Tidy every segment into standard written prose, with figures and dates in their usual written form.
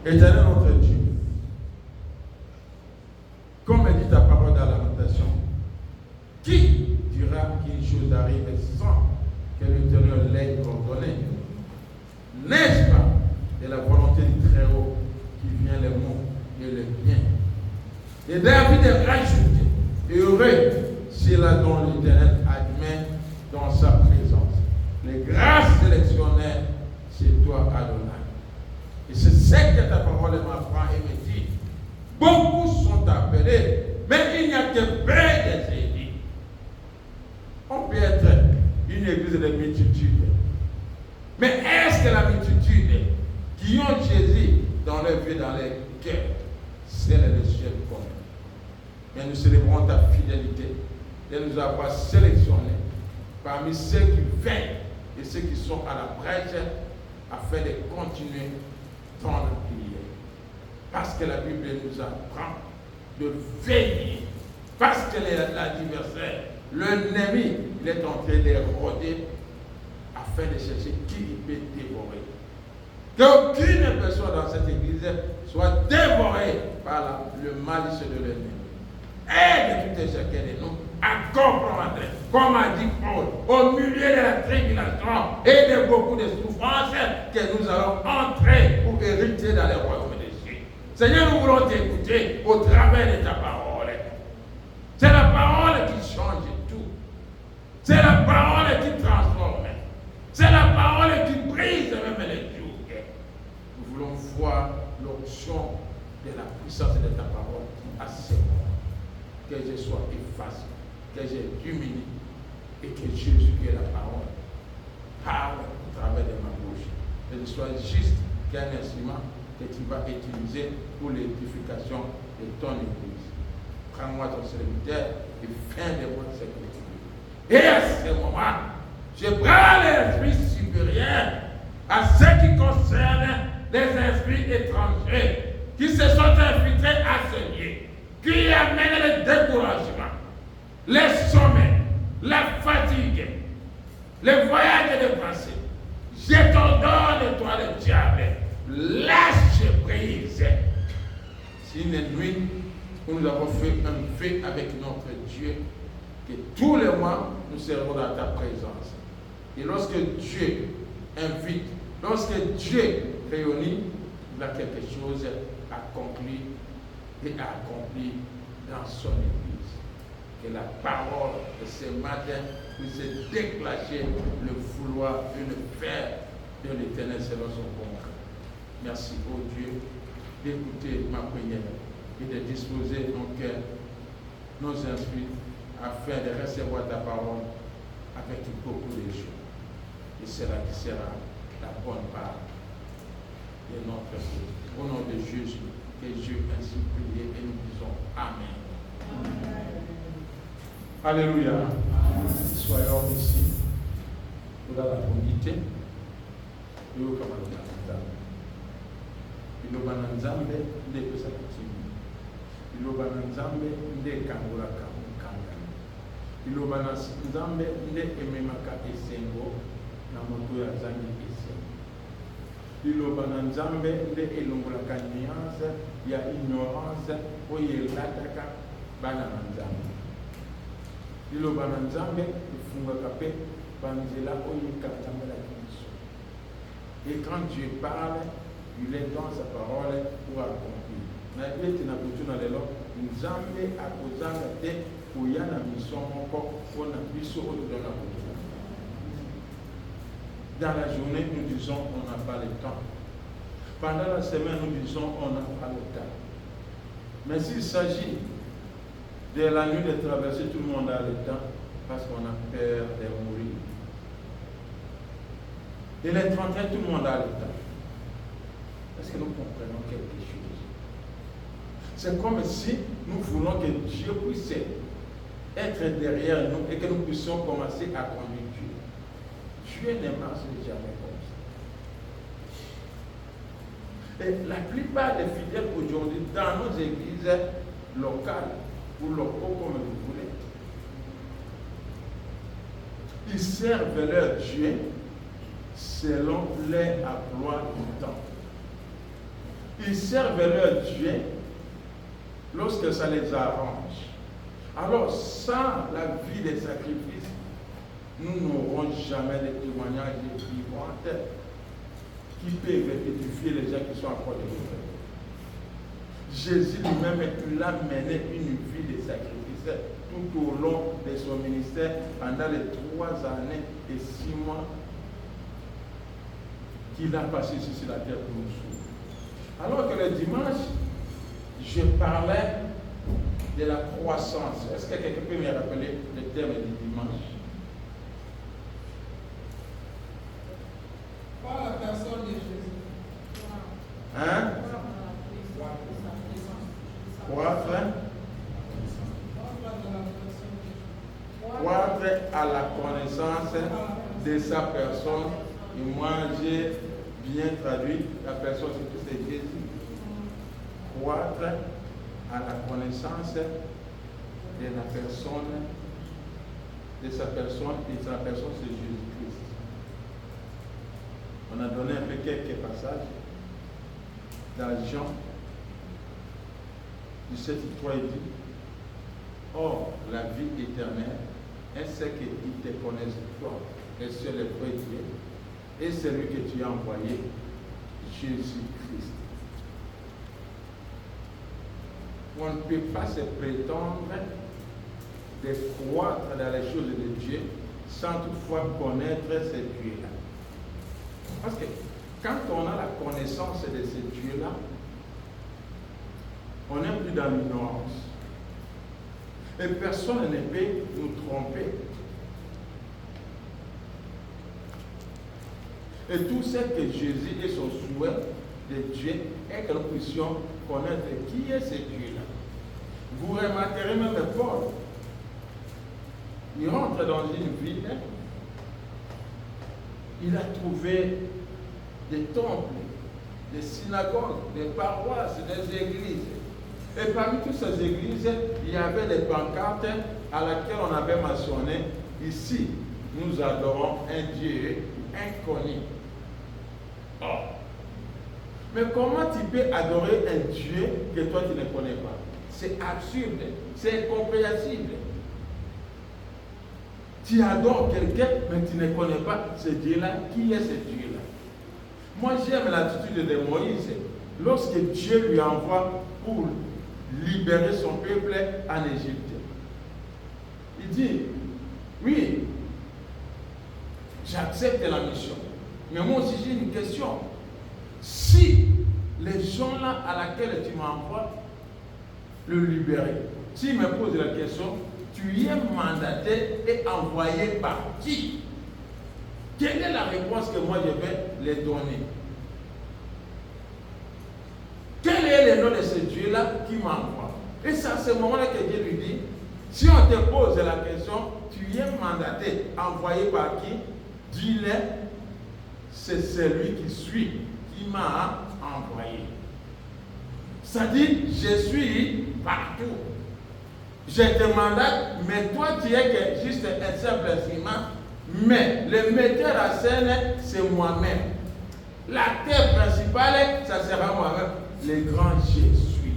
Éternel notre Dieu, comme dit ta parole dans la Lamentation, qui dira qu'une chose arrive sans que l'Éternel l'ait ordonné? N'est-ce pas de la volonté du Très-Haut qui vient le mot et le bien? Et David est rajouté, heureux ceux-là dont l'Éternel admet dans sa présence. Les grâces sélectionnaires, c'est toi, Adonai. Et c'est ce que ta parole m'apprend et me dit. Beaucoup sont appelés, mais il n'y a que peu de saisis. On peut être une église de multitude. Mais est-ce que la multitude qui ont Jésus dans leur vie, dans leur cœur, c'est le ciel commun? Mais nous célébrons ta fidélité de nous avoir sélectionnés parmi ceux qui veillent et ceux qui sont à la brèche afin de continuer dans la prière. Parce que la Bible nous apprend de veiller. Parce que l'adversaire, l'ennemi, il est en train de rôder afin de chercher qui il peut dévorer. Qu'aucune personne dans cette église soit dévorée par le malice de l'ennemi. Aide tout et chacun de nous à comprendre, comme a dit Paul, au milieu de la tribulation et de beaucoup de souffrances, que nous allons entrer pour hériter dans les royaumes des cieux. Seigneur, nous voulons t'écouter au travers de ta parole. C'est la parole qui change tout. C'est la parole qui transforme. C'est la parole qui brise même les jougs. Nous voulons voir l'onction de la puissance de ta parole à ce moment. Que je sois effacé, que je diminue et que Jésus, qui est la parole, parle au travers de ma bouche. Que je sois juste qu'un instrument que tu vas utiliser pour l'édification de ton église. Prends-moi ton serviteur et fais de moi ce que tu veux. Et à ce moment, je prends l'esprit supérieur à ce qui concerne les esprits étrangers qui se sont infiltrés à ce lieu, qui amènent le découragement, les sommets, la fatigue, les voyages de pensée. Je t'ordonne, toi le diable, lâche prise. C'est une nuit où nous avons fait un fait avec notre Dieu, que tous les mois nous serons dans ta présence. Et lorsque Dieu invite, lorsque Dieu réunit, il a quelque chose accompli et accompli dans son Église. Que la parole de ce matin puisse déclencher le vouloir et le faire de l'Éternel selon son bon cœur. Merci, ô Dieu, d'écouter ma prière et de disposer nos cœurs, nos esprits, afin de recevoir ta parole avec beaucoup de joie. Et c'est là qui sera la bonne part de notre vie. Au nom de Jésus, que Dieu ainsi prie et nous disons Amen. Amen. Alléluia. Amen. Soyons ici pour la conduite. Nous sommes ilobana nzambe nde pesa kitimi ilobana nzambe nde kangola kangana ilobana nzambe nde ememaka esengo na moto ya zangi esengo ilobana nzambe nde elongolaka nuance ya ignorance oyo elataka bana na nzambe ilobana nzambe efungaka mpe banzela oyo ekatambelaki biso. Et quand Dieu parle, il est dans sa parole pour accomplir. Na bible na kutu na lelo nzambe akozanga te koya na mission moko mpona biso oyo tozala kutu. Dans la journée, nous disons on n'a pas le temps. Pendant la semaine, nous disons on n'a pas le temps. Mais s'il s'agit de la nuit de traverser, tout le monde a le temps parce qu'on a peur de mourir. Et les 30 ans, tout le monde a le temps. Est-ce que nous comprenons quelque chose? C'est comme si nous voulons que Dieu puisse être derrière nous et que nous puissions commencer à conduire Dieu. Dieu ne marche jamais comme ça. Et la plupart des fidèles aujourd'hui dans nos églises locales ou locaux comme vous voulez, ils servent leur Dieu selon leur emploi du temps. Ils servent leur Dieu lorsque ça les arrange. Alors, sans la vie des sacrifices, nous n'aurons jamais de témoignages vivants qui peuvent édifier les gens qui sont encore des mauvais. Jésus lui-même, il a mené une vie de sacrifice tout au long de son ministère pendant les 3 années et 6 mois qu'il a passé sur la terre pour nous sauver. Alors que le dimanche, je parlais de la croissance. Est-ce que quelqu'un peut me rappeler le terme du dimanche? Par la personne de Jésus. Hein? Croître à la connaissance de sa personne et manger, bien traduit, la personne c'est Jésus. Croître à la connaissance de la personne, de sa personne, et sa personne c'est Jésus-Christ. On a donné un peu quelques passages dans Jean 17:3, il dit: or, la vie éternelle est ce qu'ils te connaissent, toi, et c'est le vrai Dieu, et celui que tu as envoyé, Jésus-Christ. On ne peut pas se prétendre de croître dans les choses de Dieu sans toutefois connaître ce Dieu-là. Parce que quand on a la connaissance de ce Dieu-là, on n'est plus dans l'ignorance. Et personne ne peut nous tromper. Et tout ce que Jésus et son souhait de Dieu est que nous puissions connaître qui est ce Dieu-là. Vous remarquerez même Paul. Il rentre dans une ville, il a trouvé des temples, des synagogues, des paroisses, des églises. Et parmi toutes ces églises, il y avait des pancartes à laquelle on avait mentionné: ici, nous adorons un Dieu inconnu. Oh. Mais comment tu peux adorer un Dieu que toi tu ne connais pas? C'est absurde, c'est incompréhensible. Tu adores quelqu'un, mais tu ne connais pas ce Dieu-là. Qui est ce Dieu-là? Moi, j'aime l'attitude de Moïse lorsque Dieu lui envoie pour libérer son peuple en Égypte. Il dit: oui, j'accepte la mission. Mais moi aussi, j'ai une question. Si les gens-là à laquelle tu m'envoies le libérer, s'ils me posent la question, tu es mandaté et envoyé par qui? Quelle est la réponse que moi je vais les donner? Quel est le nom de ce Dieu-là qui m'envoie? Et c'est à ce moment-là que Dieu lui dit: si on te pose la question, tu es mandaté, envoyé par qui? Dis-le, c'est celui qui suit, qui m'a envoyé. Ça dit, je suis partout. Je te mandate, mais toi tu es que juste un simple instrument. Mais le metteur en scène, c'est moi-même. L'acteur principal, ça sera moi-même. Le grand je suis.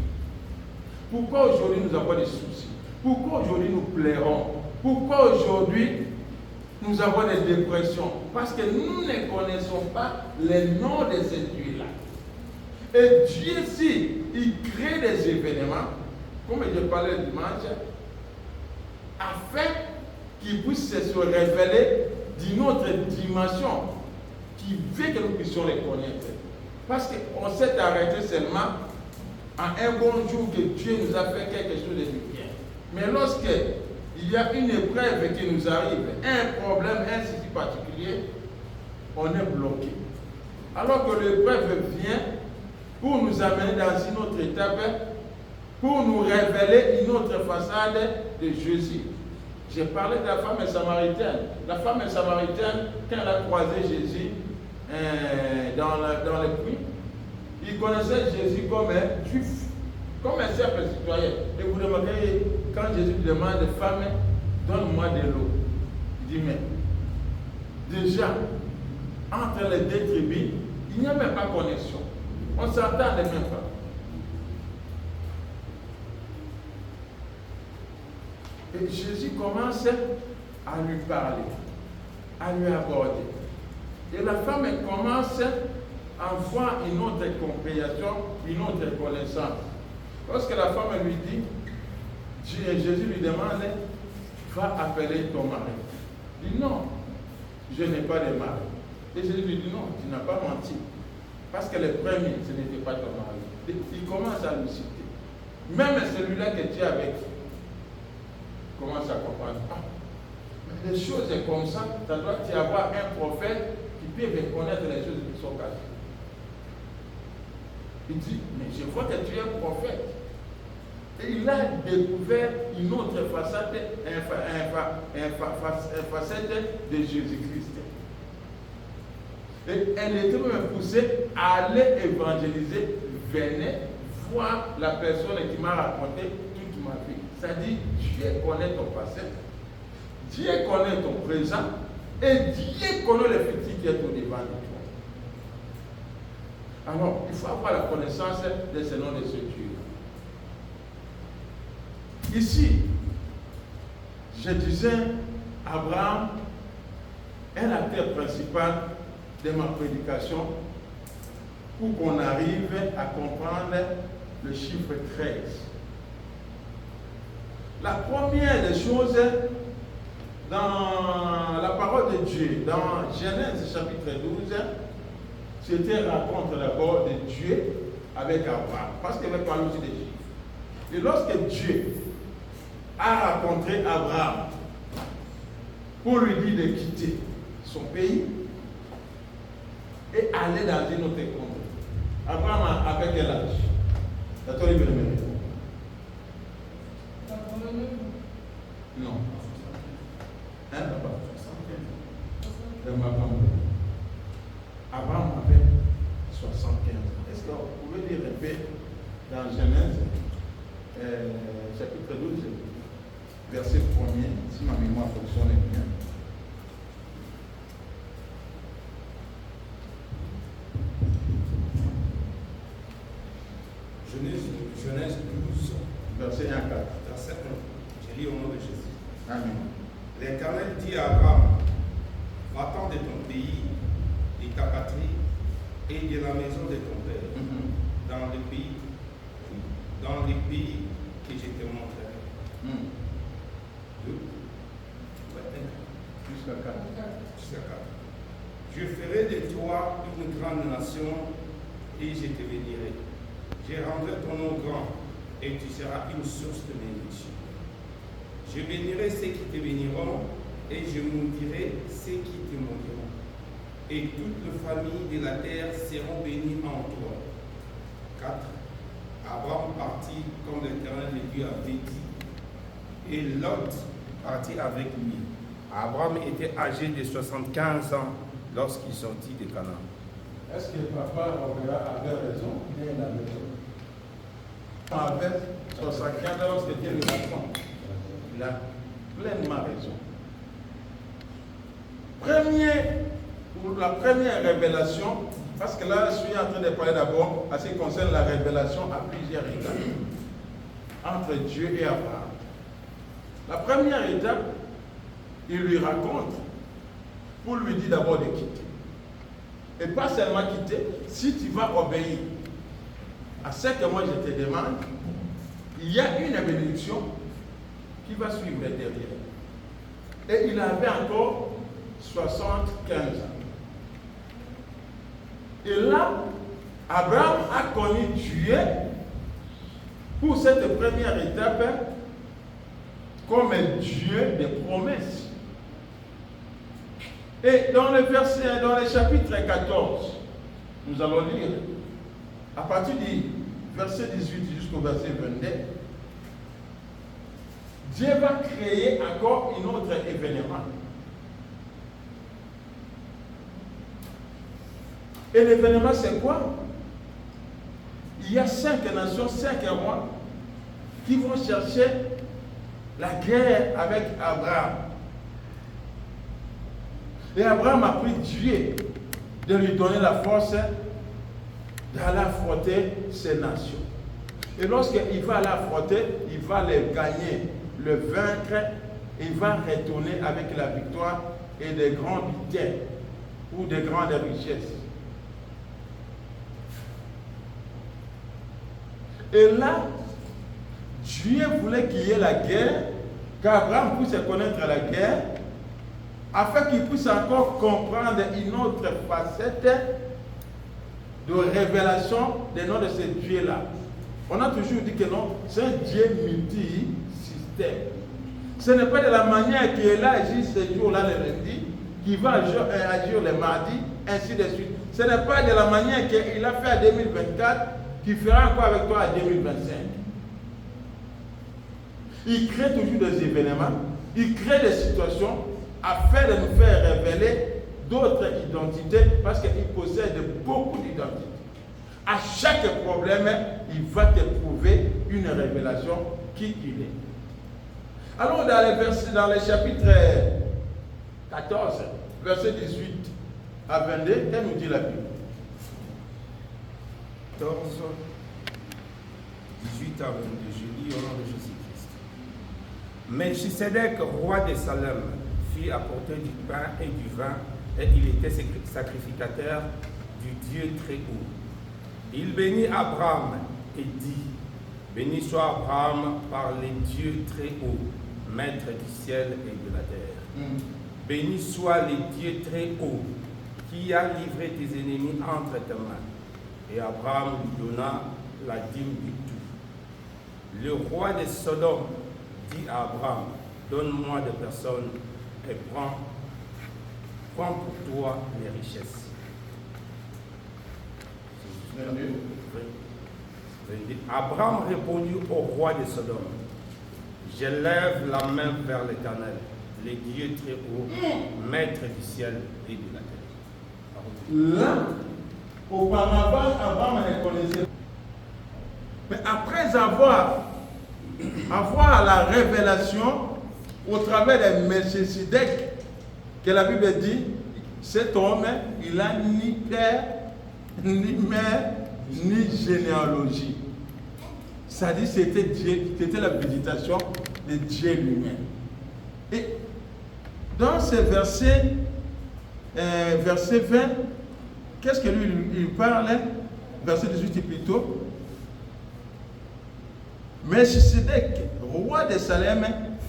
Pourquoi aujourd'hui nous avons des soucis? Pourquoi aujourd'hui nous plairons? Pourquoi aujourd'hui nous avons des dépressions? Parce que nous ne connaissons pas les noms de ces dieux-là. Et Dieu, si il crée des événements, comme je parlais dimanche, afin qu'il puisse se révéler d'une autre dimension qui veut que nous puissions les connaître. Parce qu'on s'est arrêté seulement en un bon jour que Dieu nous a fait quelque chose de bien. Mais lorsque il y a une épreuve qui nous arrive, un problème, un souci particulier, on est bloqué. Alors que l'épreuve vient pour nous amener dans une autre étape, pour nous révéler une autre façade de Jésus. J'ai parlé de la femme samaritaine. La femme samaritaine, quand elle a croisé Jésus dans le puits, il connaissait Jésus comme un juif, comme un simple citoyen. Et vous remarquez, quand Jésus lui demande: femme, donne-moi de l'eau. Il dit: mais déjà, entre les deux tribus, il n'y a même pas connexion. On ne s'entendait même pas. Et Jésus commence à lui parler, à lui aborder. Et la femme elle commence à avoir une autre compréhension, une autre connaissance. Lorsque la femme lui dit, Jésus lui demande, va appeler ton mari. Il dit non, je n'ai pas de mari. Et Jésus lui dit non, tu n'as pas menti. Parce que le premier, ce n'était pas ton mari. Il commence à le citer. Même celui-là que tu es avec, commence à comprendre. Ah, les choses comme ça doit y avoir un prophète qui peut reconnaître les choses qui sont cachées. Il dit, mais je vois que tu es un prophète. Et il a découvert une autre facette, facette de Jésus-Christ. Et elle était même poussée à aller évangéliser, venez voir la personne qui m'a raconté toute ma vie. C'est-à-dire, Dieu connaît ton passé, Dieu connaît ton présent, et Dieu connaît le futur qui est au devant de toi. Alors, il faut avoir la connaissance de ce nom de ce Dieu. Ici, je disais, Abraham est l'acteur principal de ma prédication pour qu'on arrive à comprendre le chiffre 13. La première des choses, dans la parole de Dieu, dans Genèse chapitre 12, c'était raconte d'abord de Dieu avec Abraham, parce qu'il avait parlé aussi des chiffres. Et lorsque Dieu a rencontré Abraham pour lui dire de quitter son pays et aller dans une autre contrée. Abraham avait quel âge? T'as-tu vu le même? Non. Hein, papa? Abraham avait 75 ans. Est-ce que vous pouvez lire un peu dans Genèse, chapitre 12, verset 1er, si ma mémoire fonctionne bien. Genèse 12, verset 1 à 4. Verset 1. Je lis au nom de Jésus. Amen. L'Éternel dit à Abraham, va-t'en de ton pays, de ta patrie et de la maison de ton père, dans les pays que je te montrerai. Jusqu'à 4. Jusqu'à 4. Je ferai de toi une grande nation et je te bénirai. Je rendrai ton nom grand et tu seras une source de bénédiction. Je bénirai ceux qui te béniront et je maudirai ceux qui te maudiront. Et toutes les familles de la terre seront bénies en toi. 4. Abraham partit comme l'Éternel de Dieu avait dit, et Lot partit avec lui. Abraham était âgé de 75 ans lorsqu'il sortit de Canaan. Est-ce que papa avait raison? Il avait raison. Il avait 75 ans lorsque Dieu le raconte. Il a pleinement raison. Pour la première révélation, parce que là, je suis en train de parler d'abord à ce qui concerne la révélation à plusieurs étapes entre Dieu et Abraham. La première étape, il lui raconte pour lui dire d'abord de quitter. Et pas seulement quitter, si tu vas obéir à ce que moi je te demande, il y a une bénédiction qui va suivre derrière. Et il avait encore 75 ans. Et là, Abraham a connu Dieu pour cette première étape comme Dieu des promesses. Et dans le chapitre 14, nous allons lire, à partir du verset 18 jusqu'au verset 22, Dieu va créer encore un autre événement. Et l'événement, c'est quoi? Il y a 5 nations, 5 rois qui vont chercher la guerre avec Abraham. Et Abraham a pris Dieu de lui donner la force d'aller affronter ces nations. Et lorsqu'il va l'affronter, il va les gagner, le vaincre, il va retourner avec la victoire et des grands biens ou des grandes richesses. Et là, Dieu voulait qu'il y ait la guerre, qu'Abraham puisse connaître la guerre, afin qu'il puisse encore comprendre une autre facette de révélation des noms de ce Dieu-là. On a toujours dit que non, c'est un Dieu multi-système. Ce n'est pas de la manière qu'il a agi ce jour-là, le lundi, qu'il va agir le mardi, ainsi de suite. Ce n'est pas de la manière qu'il a fait en 2024, qu'il fera encore avec toi en 2025. Il crée toujours des événements, il crée des situations afin de nous faire révéler d'autres identités parce qu'il possède beaucoup d'identités. À chaque problème, il va te prouver une révélation qui il est. Alors dans le chapitre 14, verset 18 à 22, qu'elle nous dit la Bible? 14, 18 à 22, je lis au nom de Jésus-Christ. Melchisedec, roi de Salem, fit apporter du pain et du vin, et il était sacrificateur du Dieu très haut. Il bénit Abraham et dit, béni soit Abraham par les dieux très hauts, maître du ciel et de la terre. Béni soit les dieux très hauts, qui a livré tes ennemis entre tes mains. Et Abraham lui donna la dîme du tout. Le roi de Sodome dit à Abraham, donne-moi des personnes et prends pour toi les richesses. Abraham répondit au roi de Sodome, je lève la main vers l'Éternel, les dieux très hauts, maître du ciel et de la terre. Là, auparavant, Abraham ne connaissait pas. Mais après avoir la révélation au travers de Melchisedec, que la Bible dit, cet homme, il n'a ni père, ni mère, ni généalogie. Ça dit c'était Dieu, c'était la visitation de Dieu lui-même. Et dans ce verset 20, qu'est-ce que lui il parle? Verset 18 plutôt. Melchisedec, roi de Salem,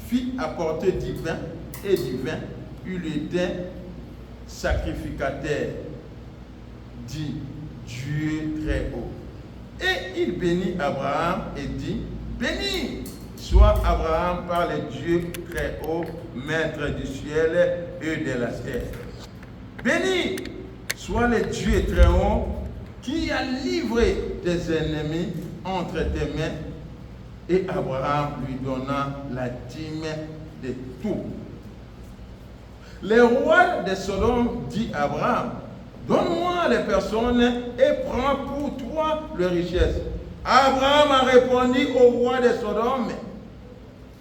fit apporter du vin et du vin. Il était sacrificateur, dit Dieu très haut. Et il bénit Abraham et dit, béni soit Abraham par le Dieu très haut, maître du ciel et de la terre. Béni soit le Dieu très haut qui a livré tes ennemis entre tes mains. Et Abraham lui donna la dîme de tout. Le roi de Sodome dit à Abraham, donne-moi les personnes et prends pour toi les richesses. Abraham a répondu au roi de Sodome,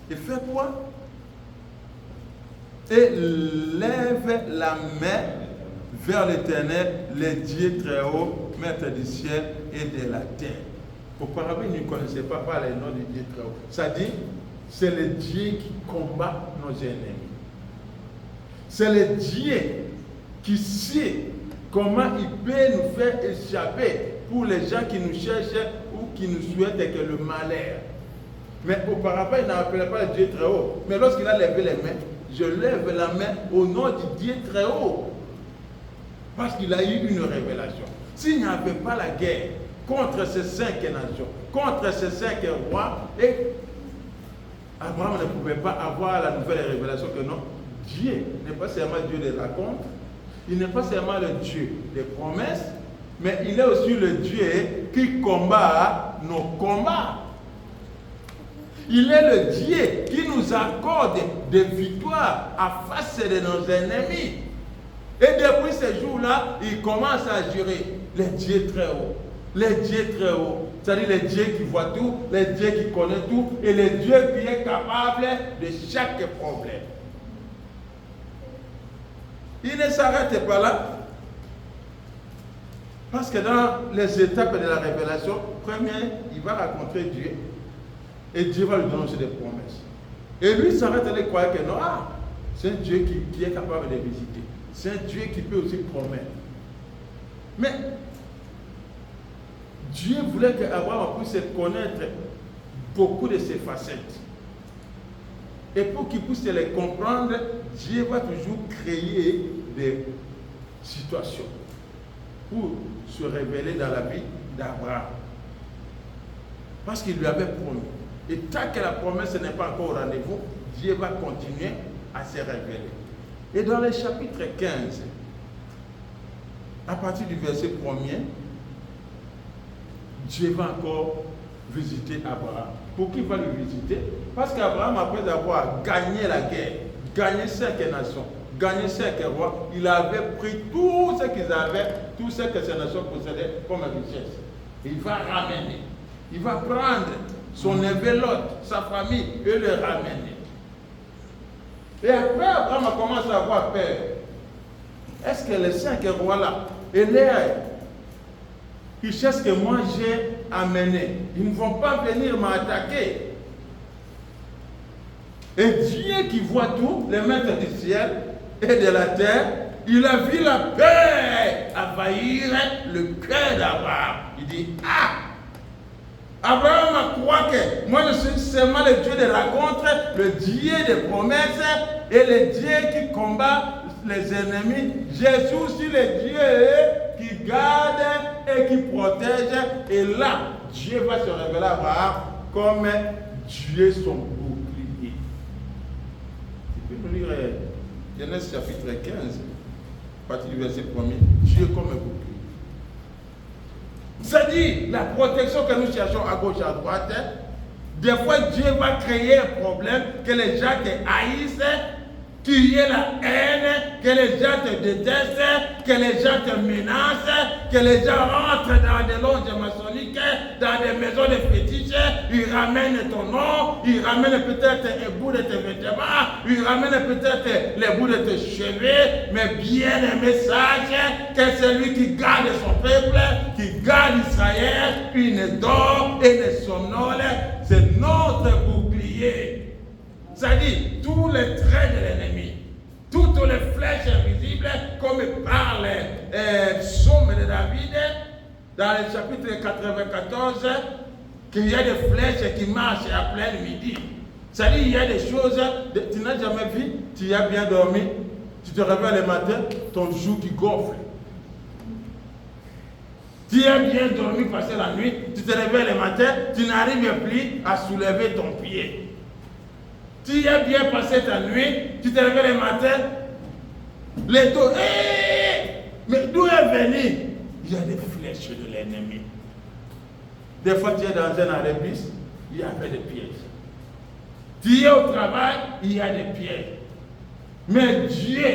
et fais quoi? Et lève la main vers l'Éternel, le Dieu très haut, maître du ciel et de la terre. Auparavant, ils ne connaissaient pas les noms du Dieu très haut. Ça dit, c'est le Dieu qui combat nos ennemis. C'est le Dieu qui sait comment il peut nous faire échapper pour les gens qui nous cherchent ou qui nous souhaitent que le malheur. Mais auparavant, il n'appelait pas le Dieu très haut. Mais lorsqu'il a levé les mains, je lève la main au nom du Dieu très haut. Parce qu'il a eu une révélation. S'il n'y avait pas la guerre contre ces 5 nations, contre ces 5 rois, et Abraham ne pouvait pas avoir la nouvelle révélation que non, Dieu n'est pas seulement Dieu des racontes, il n'est pas seulement le Dieu des promesses, mais il est aussi le Dieu qui combat nos combats. Il est le Dieu qui nous accorde des victoires à face de nos ennemis. Et depuis ce jour-là, il commence à jurer les dieux très hauts. Les dieux très hauts, c'est-à-dire les dieux qui voient tout, les dieux qui connaissent tout, et les dieux qui est capable de chaque problème. Il ne s'arrête pas là. Parce que dans les étapes de la révélation, première, il va rencontrer Dieu et Dieu va lui donner des promesses. Et lui s'arrête à croire que non, c'est un Dieu qui est capable de visiter. C'est un Dieu qui peut aussi promettre. Mais Dieu voulait qu'Abraham puisse connaître beaucoup de ses facettes. Et pour qu'il puisse les comprendre, Dieu va toujours créer des situations pour se révéler dans la vie d'Abraham. Parce qu'il lui avait promis. Et tant que la promesse n'est pas encore au rendez-vous, Dieu va continuer à se révéler. Et dans le chapitre 15, à partir du verset 1er, Dieu va encore visiter Abraham. Pour qui va le visiter? Parce qu'Abraham, après avoir gagné la guerre, gagné 5 nations, gagné 5 rois, il avait pris tout ce qu'ils avaient, tout ce que ces nations possédaient comme richesse. Il va ramener. Il va prendre son enveloppe, sa famille, et le ramener. Et après, Abraham a commencé à avoir peur. Est-ce que les 5 rois-là, et les richesses que moi j'ai amenées, ils ne vont pas venir m'attaquer? Et Dieu qui voit tout, le maître du ciel et de la terre, il a vu la peur envahir le cœur d'Abraham. Il dit, Abraham croit que moi je suis seulement le Dieu de rencontre, le Dieu des promesses et le Dieu qui combat les ennemis. Jésus aussi le Dieu qui garde et qui protège. Et là, Dieu va se révéler à Abraham comme Dieu son bouclier. Tu peux lire Genèse chapitre 15, à partir du verset 1er. Dieu comme un bouclier. C'est-à-dire, la protection que nous cherchons à gauche et à droite, des fois Dieu va créer un problème, que les gens te haïssent, qu'il y ait la haine, que les gens te détestent, que les gens te menacent, que les gens rentrent dans des loges maçonniques, dans des maisons de fétiches, ils ramènent ton nom, ils ramènent peut-être un bout de tes vêtements, ils ramènent peut-être les bouts de tes cheveux, mais bien aimé, sache que celui qui garde son peuple, qui garde Israël, il ne dort et ne somnole, c'est notre bouclier. C'est-à-dire, tous les traits de l'ennemi, toutes les flèches invisibles, comme parle Psaume de David, dans le chapitre 94, qu'il y a des flèches qui marchent à plein midi. C'est-à-dire, il y a des choses, tu n'as jamais vu, tu as bien dormi, tu te réveilles le matin, ton joue qui gonfle. Tu as bien dormi, passé la nuit, tu te réveilles le matin, tu n'arrives plus à soulever ton pied. Tu as bien passé ta nuit, tu te réveilles le matin, les dos, mais d'où est venu? Il y a des flèches de l'ennemi. Des fois tu es dans un arébus, il y avait des pièges. Tu es au travail, il y a des pièges. Mais Dieu,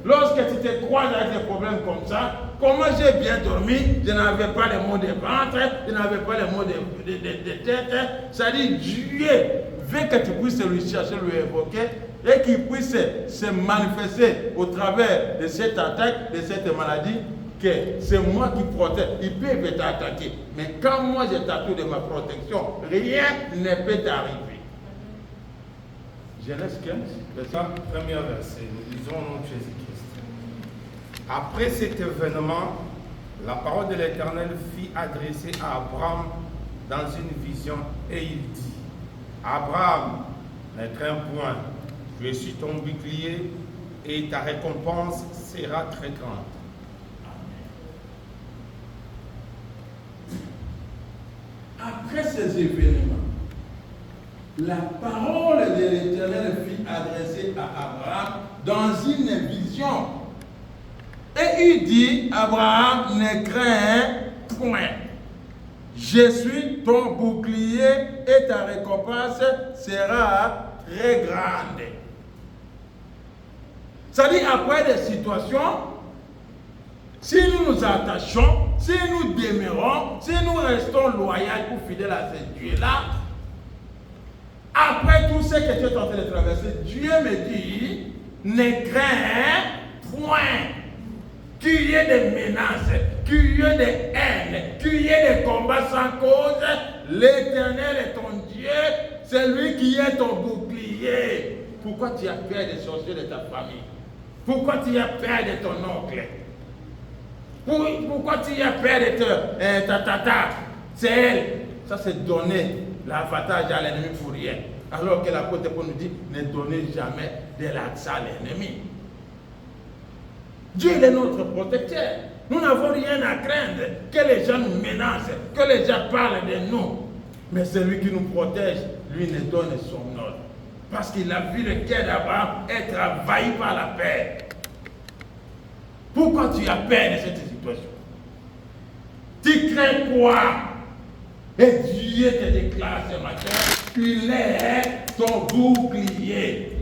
lorsque tu te croises avec des problèmes comme ça, comment j'ai bien dormi, je n'avais pas les maux de ventre, je n'avais pas les maux de tête. Ça dit Dieu veut que tu puisses lui chercher, lui évoquer, et qu'il puisse se manifester au travers de cette attaque, de cette maladie, que c'est moi qui protège. Il peut t'attaquer, mais quand moi je t'attends de ma protection, rien ne peut t'arriver. Genèse 15, premier verset, nous lisons au nom de Jésus-Christ. Après cet événement, la parole de l'Éternel fut adressée à Abraham dans une vision, et il dit, Abraham, ne crains point, je suis ton bouclier et ta récompense sera très grande. Après ces événements, la parole de l'Éternel fut adressée à Abraham dans une vision. Et il dit, Abraham, ne crains point. Je suis ton bouclier et ta récompense sera très grande. C'est-à-dire, après des situations, si nous nous attachons, si nous demeurons, si nous restons loyaux ou fidèles à ce Dieu-là, après tout ce que tu es en train de traverser, Dieu me dit, ne crains point. qu'il y ait des menaces, qu'il y ait des haines, qu'il y ait des combats sans cause, l'Éternel est ton Dieu, c'est lui qui est ton bouclier. Pourquoi tu as peur des sorciers de ta famille? Pourquoi tu as peur de ton oncle? Pourquoi tu as peur de ta tata? C'est elle. Ça, c'est donner l'avantage à l'ennemi pour rien. Alors que l'apôtre Paul nous dit, ne donnez jamais de l'accès à l'ennemi. Dieu est notre protecteur. Nous n'avons rien à craindre que les gens nous menacent, que les gens parlent de nous. Mais celui qui nous protège, lui ne donne son ordre. Parce qu'il a vu le cœur d'Abraham être envahi par la paix. Pourquoi tu as peur de cette situation? Tu crains quoi? Et Dieu te déclare ce matin, il est ton bouclier.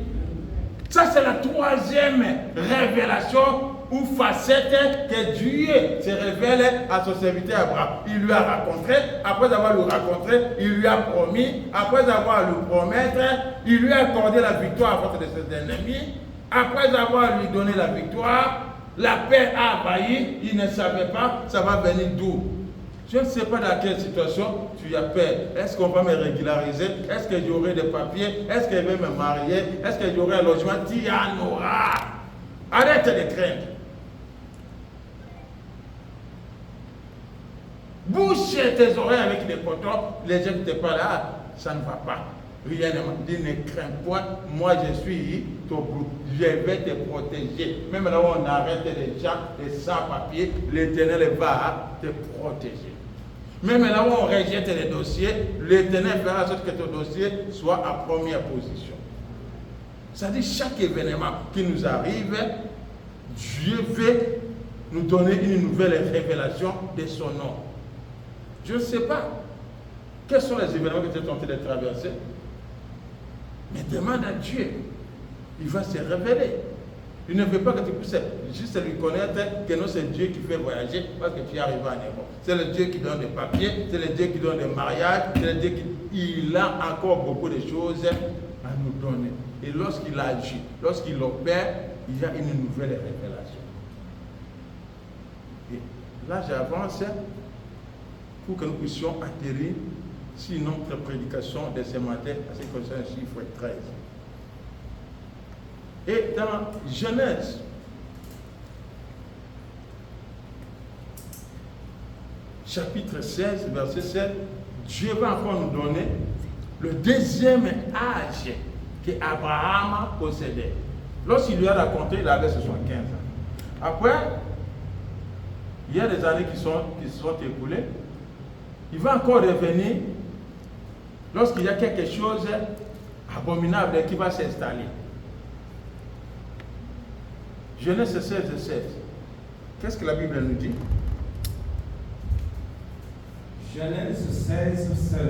Ça, c'est la troisième révélation ou facette que Dieu se révèle à son serviteur Abraham. Il lui a rencontré, après avoir le rencontré, il lui a promis, après avoir le promettre, il lui a accordé la victoire à contre de ses ennemis, après avoir lui donné la victoire, la paix a envahi, il ne savait pas, ça va venir d'où. Je ne sais pas dans quelle situation tu as peur. Est-ce qu'on va me régulariser? Est-ce que j'aurai des papiers? Est-ce que je vais me marier? Est-ce que j'aurai un logement? Tu en auras. Arrête de craindre. Bouche tes oreilles avec des cotons. Les gens qui te parlent, ah, ça ne va pas. Rien ne m'a dit, ne crains point. Moi, je suis ton bouc. Je vais te protéger. Même là où on arrête les gens, les sans-papiers, l'Éternel va te protéger. Même là où on rejette les dossiers, l'Éternel fera en sorte que ton dossier soit en première position. Ça dit chaque événement qui nous arrive, Dieu veut nous donner une nouvelle révélation de son nom. Je ne sais pas quels sont les événements que tu es tenté de traverser, mais demande à Dieu. Il va se révéler. Il ne veut pas que tu puisses juste lui connaître que non, c'est Dieu qui fait voyager parce que tu es arrivé en Europe. C'est le Dieu qui donne des papiers, c'est le Dieu qui donne des mariages, c'est le Dieu qui... Il a encore beaucoup de choses à nous donner. Et lorsqu'il agit, lorsqu'il opère, il y a une nouvelle révélation. Et là, j'avance pour que nous puissions atterrir sur notre prédication de ce matin à ce qui concerne le chiffre 13. Et dans Genèse, chapitre 16, verset 7, Dieu va encore nous donner le deuxième âge qu'Abraham possédait. Lorsqu'il lui a raconté, il avait 75 ans. Après, il y a des années qui se sont écoulées. Il va encore revenir lorsqu'il y a quelque chose d'abominable qui va s'installer. Genèse 16, 7. Qu'est-ce que la Bible nous dit? Genèse 16, 7.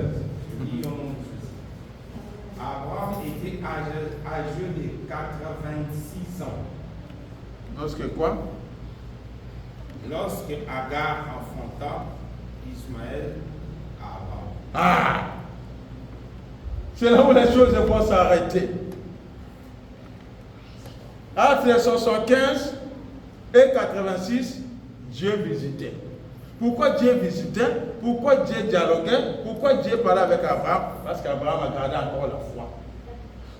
Abraham était âgé de 86 ans. Lorsque quoi? Lorsque Agar enfanta Ismaël à Abraham. Ah! C'est là où les choses vont s'arrêter. Entre 75 et 86, Dieu visitait. Pourquoi Dieu visitait? Pourquoi Dieu dialoguait? Pourquoi Dieu parlait avec Abraham? Parce qu'Abraham a gardé encore la foi.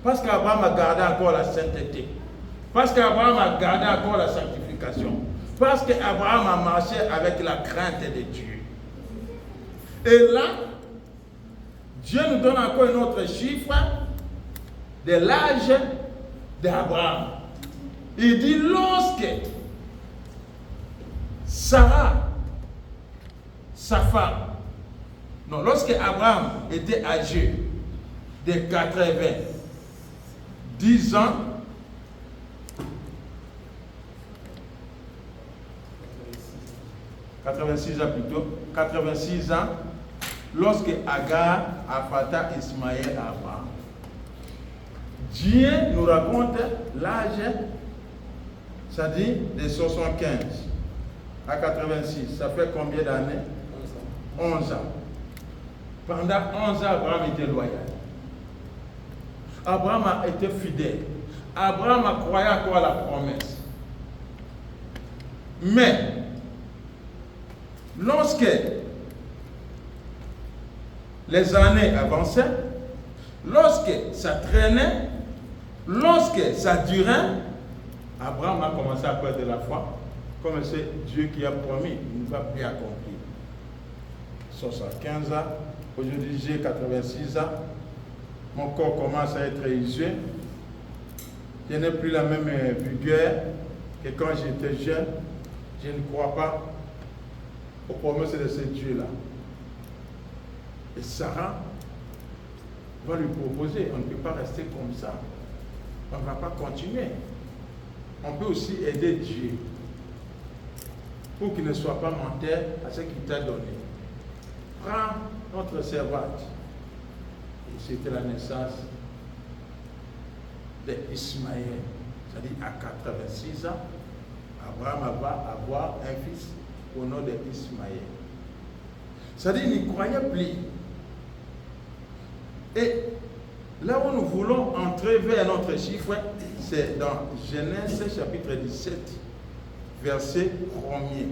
Parce qu'Abraham a gardé encore la sainteté. Parce qu'Abraham a gardé encore la sanctification. Parce qu'Abraham a marché avec la crainte de Dieu. Et là, Dieu nous donne encore un autre chiffre de l'âge d'Abraham. Il dit lorsque Sarah, sa femme, non, lorsque Abraham était âgé de 10 ans, « 86 ans plutôt, 86 ans, lorsque Agar enfanta Ismaël à Abraham. Dieu nous raconte l'âge, c'est-à-dire de 75 à 86. Ça fait combien d'années? 11 ans. Pendant 11 ans, Abraham était loyal. Abraham a été fidèle. Abraham a croyé encore à la promesse. Mais, lorsque les années avançaient, lorsque ça traînait, lorsque ça durait, Abraham a commencé à perdre la foi, comme c'est Dieu qui a promis, il ne va plus accomplir. 75 ans, aujourd'hui j'ai 86 ans, mon corps commence à être usé, je n'ai plus la même vigueur que quand j'étais jeune, je ne crois pas aux promesses de ce Dieu-là. Et Sarah va lui proposer, on ne peut pas rester comme ça, on ne va pas continuer. On peut aussi aider Dieu pour qu'il ne soit pas menteur à ce qu'il t'a donné. Prends notre servante. Et c'était la naissance d'Ismaël. C'est-à-dire à 86 ans, Abraham va avoir un fils au nom d'Ismaël. C'est-à-dire qu'il n'y croyait plus. Et là où nous voulons entrer vers notre chiffre, c'est dans Genèse chapitre 17, verset 1er.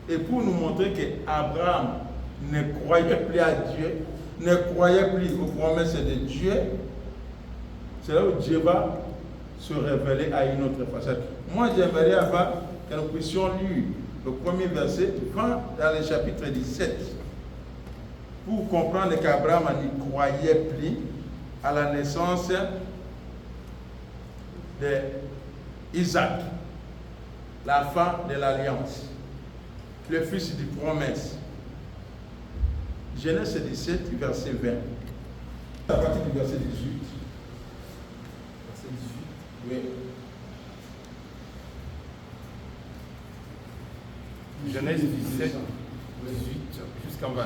Et pour nous montrer qu'Abraham ne croyait plus à Dieu, ne croyait plus aux promesses de Dieu, c'est là où Dieu va se révéler à une autre facette. Moi, j'aimerais avant que nous puissions lire le premier verset, dans le chapitre 17, pour comprendre qu'Abraham n'y croyait plus à la naissance d'Isaac, la femme de l'alliance, le fils de promesse. Genèse 17, verset 20. À partir du verset 18. Verset 18. Oui. Genèse 17, 18 jusqu'en 20.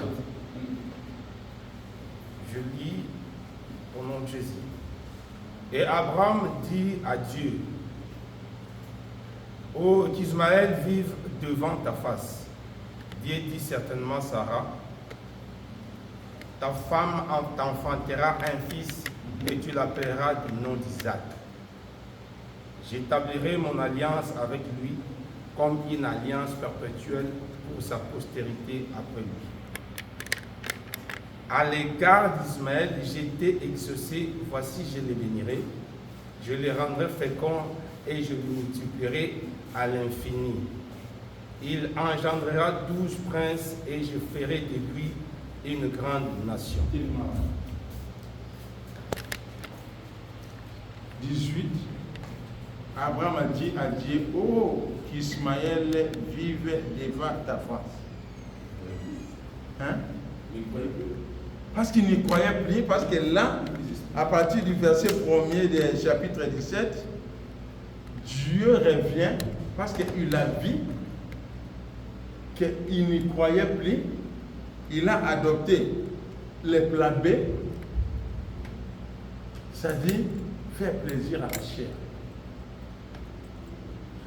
Je lis au nom de Jésus. Et Abraham dit à Dieu, ô qu'Ismaël vive devant ta face. Dieu dit certainement Sarah, ta femme t'enfantera un fils et tu l'appelleras du nom d'Isaac. J'établirai mon alliance avec lui comme une alliance perpétuelle pour sa postérité après lui. À l'égard d'Ismaël, j'ai été exaucé, voici je le bénirai, je le rendrai fécond et je le multiplierai à l'infini. Il engendrera 12 princes et je ferai de lui une grande nation. 18. Abraham a dit à Dieu, oh, qu'Ismaël vive devant ta face. Hein? Parce qu'il n'y croyait plus, parce que là, à partir du verset 1er du chapitre 17, Dieu revient parce qu'il a vu qu'il n'y croyait plus. Il a adopté les plans B, c'est-à-dire faire plaisir à la chair.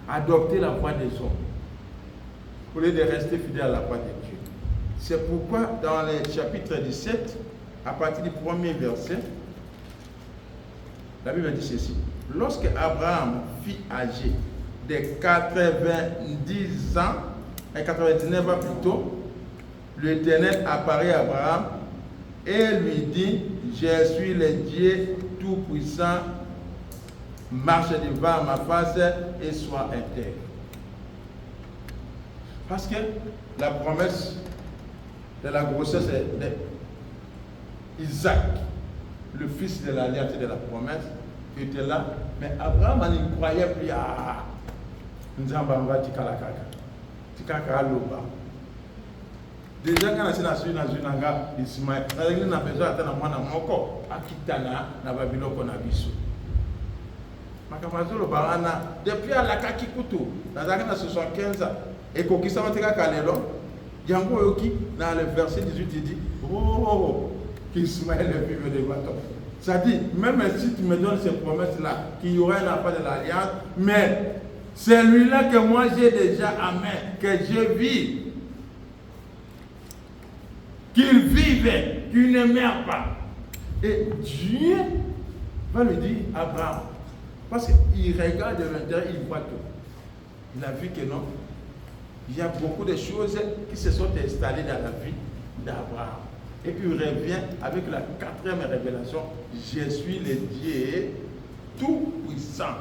Adopter la voie des hommes, au lieu de rester fidèle à la voie de Dieu. C'est pourquoi dans le chapitre 17, à partir du premier verset, la Bible dit ceci. Lorsque Abraham fut âgé de 90 ans, et 99 ans plus tôt, l'Éternel apparaît à Abraham et lui dit, je suis le Dieu Tout-Puissant, marche devant ma face et sois intègre. Parce que la promesse de la grossesse d'Isaac, le fils de l'alliance de la promesse, était là, mais Abraham ne croyait plus à Nzamba Tikalakaka. Tikakaloba. Déjà, quand on a su Nazunanga, Ismaël, on a besoin d'attendre moi dans mon corps, à Kitana, na Babylone, qu'on a biso. Makamazolo Barana, depuis à la Kakikutu, dans la 75 ans, et qu'on qui s'en va Kalelo, Django Yoki, dans le verset 18, il dit, oh, qu'Ismaël vive de bâton. Ça dit, même si tu me donnes ces promesses-là, qu'il y aura une affaire de l'alliance, mais c'est lui-là que moi j'ai déjà à main, que je vis. Qu'il vive, qu'il ne meurt pas. Et Dieu va lui dire, Abraham, parce qu'il regarde de l'intérieur, il voit tout. Il a vu que non, il y a beaucoup de choses qui se sont installées dans la vie d'Abraham. Et il revient avec la 4e révélation, je suis le Dieu tout-puissant.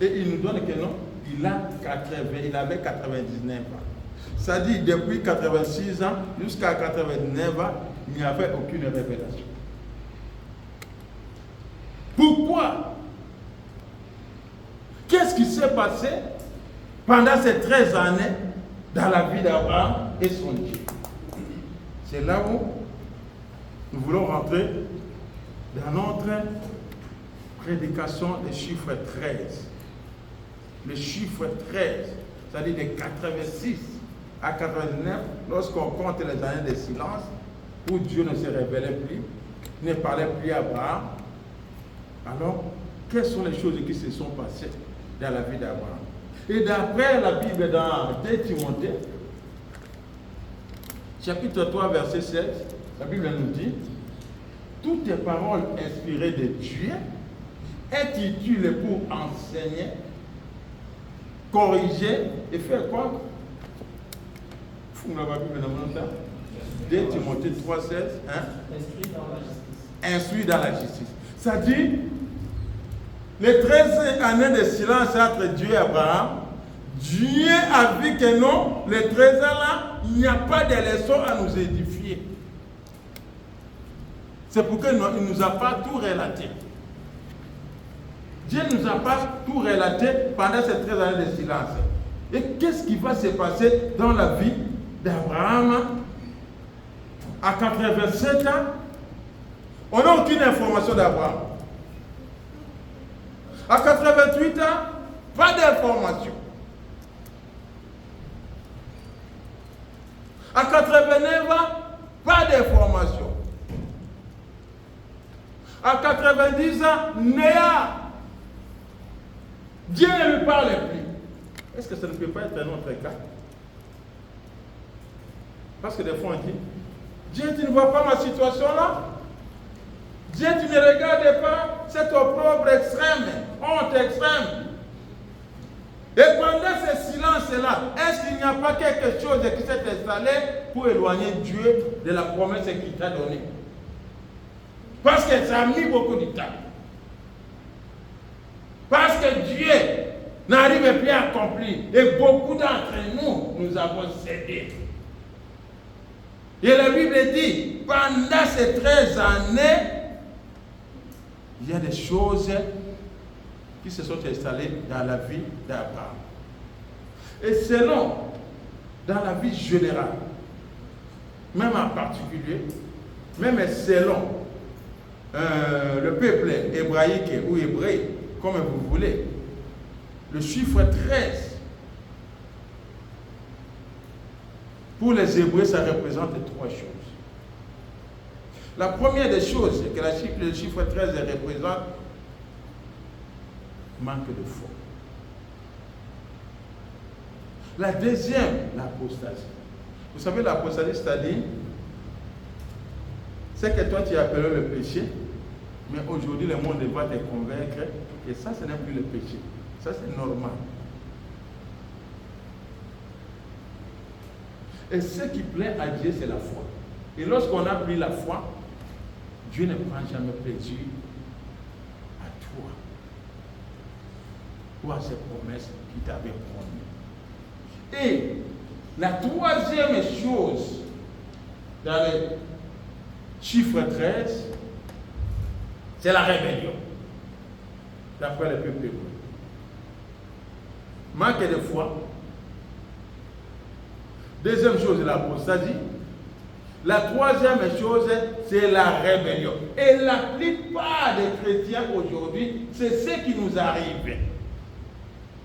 Et il nous donne que non, il avait 99 ans. Ça dit, depuis 86 ans jusqu'à 89 ans, il n'y avait aucune révélation. Pourquoi? Qu'est-ce qui s'est passé pendant ces 13 années dans la vie d'Abraham et son Dieu? C'est là où nous voulons rentrer dans notre prédication des chiffres 13. Le chiffre 13, c'est-à-dire de 86 à 89, lorsqu'on compte les années de silence, où Dieu ne se révélait plus, ne parlait plus à Abraham. Alors, quelles sont les choses qui se sont passées dans la vie d'Abraham? Et d'après la Bible dans 2 Timothée, chapitre 3, verset 16, la Bible nous dit: toutes les paroles inspirées de Dieu est utile pour enseigner, corriger et faire quoi? Vous m'avez la Bible dans mon temps? 2 Timothée 3, 16. Hein? Instruit dans la justice. Instruit dans la justice. Ça dit, les 13 années de silence entre Dieu et Abraham, Dieu a vu que non, les 13 ans là, il n'y a pas de leçon à nous édifier. C'est pourquoi il ne nous a pas tout relaté. Dieu ne nous a pas tout relaté pendant ces 13 années de silence. Et qu'est-ce qui va se passer dans la vie d'Abraham à 87 ans? On n'a aucune information d'Abraham. À 88 ans, pas d'information. À 89 ans, pas d'information. À 90 ans, Néa. Dieu ne lui parle plus. Est-ce que ça ne peut pas être un autre cas? Parce que des fois on dit, Dieu, tu ne vois pas ma situation là? Dieu, tu ne regardes pas cet opprobre extrême, honte extrême. Et pendant ce silence-là, est-ce qu'il n'y a pas quelque chose qui s'est installé pour éloigner Dieu de la promesse qu'il t'a donnée? Parce que ça a mis beaucoup de temps. Parce que Dieu n'arrive plus à accomplir. Et beaucoup d'entre nous, nous avons cédé. Et la Bible dit, pendant ces 13 années, il y a des choses qui se sont installées dans la vie d'Abraham. Et selon, dans la vie générale, même en particulier, même selon le peuple hébraïque ou hébreu, comme vous voulez, le chiffre 13, pour les Hébreux, ça représente 3 choses. La première des choses que le chiffre 13 représente, manque de foi. La deuxième, l'apostasie. Vous savez, l'apostasie, c'est-à-dire, c'est que toi tu appelles le péché, mais aujourd'hui le monde va te convaincre que ça, ce n'est plus le péché. Ça, c'est normal. Et ce qui plaît à Dieu, c'est la foi. Et lorsqu'on a pris la foi, Dieu ne prend jamais plaisir à toi ou à ses promesses qu'il t'avait promis. Et la troisième chose dans le chiffre 13, c'est la rébellion, d'après le peuple hébreu. Manque de foi. Deuxième chose, l'apostasie. La troisième chose, c'est la rébellion. Et la plupart des chrétiens aujourd'hui, c'est ce qui nous arrive.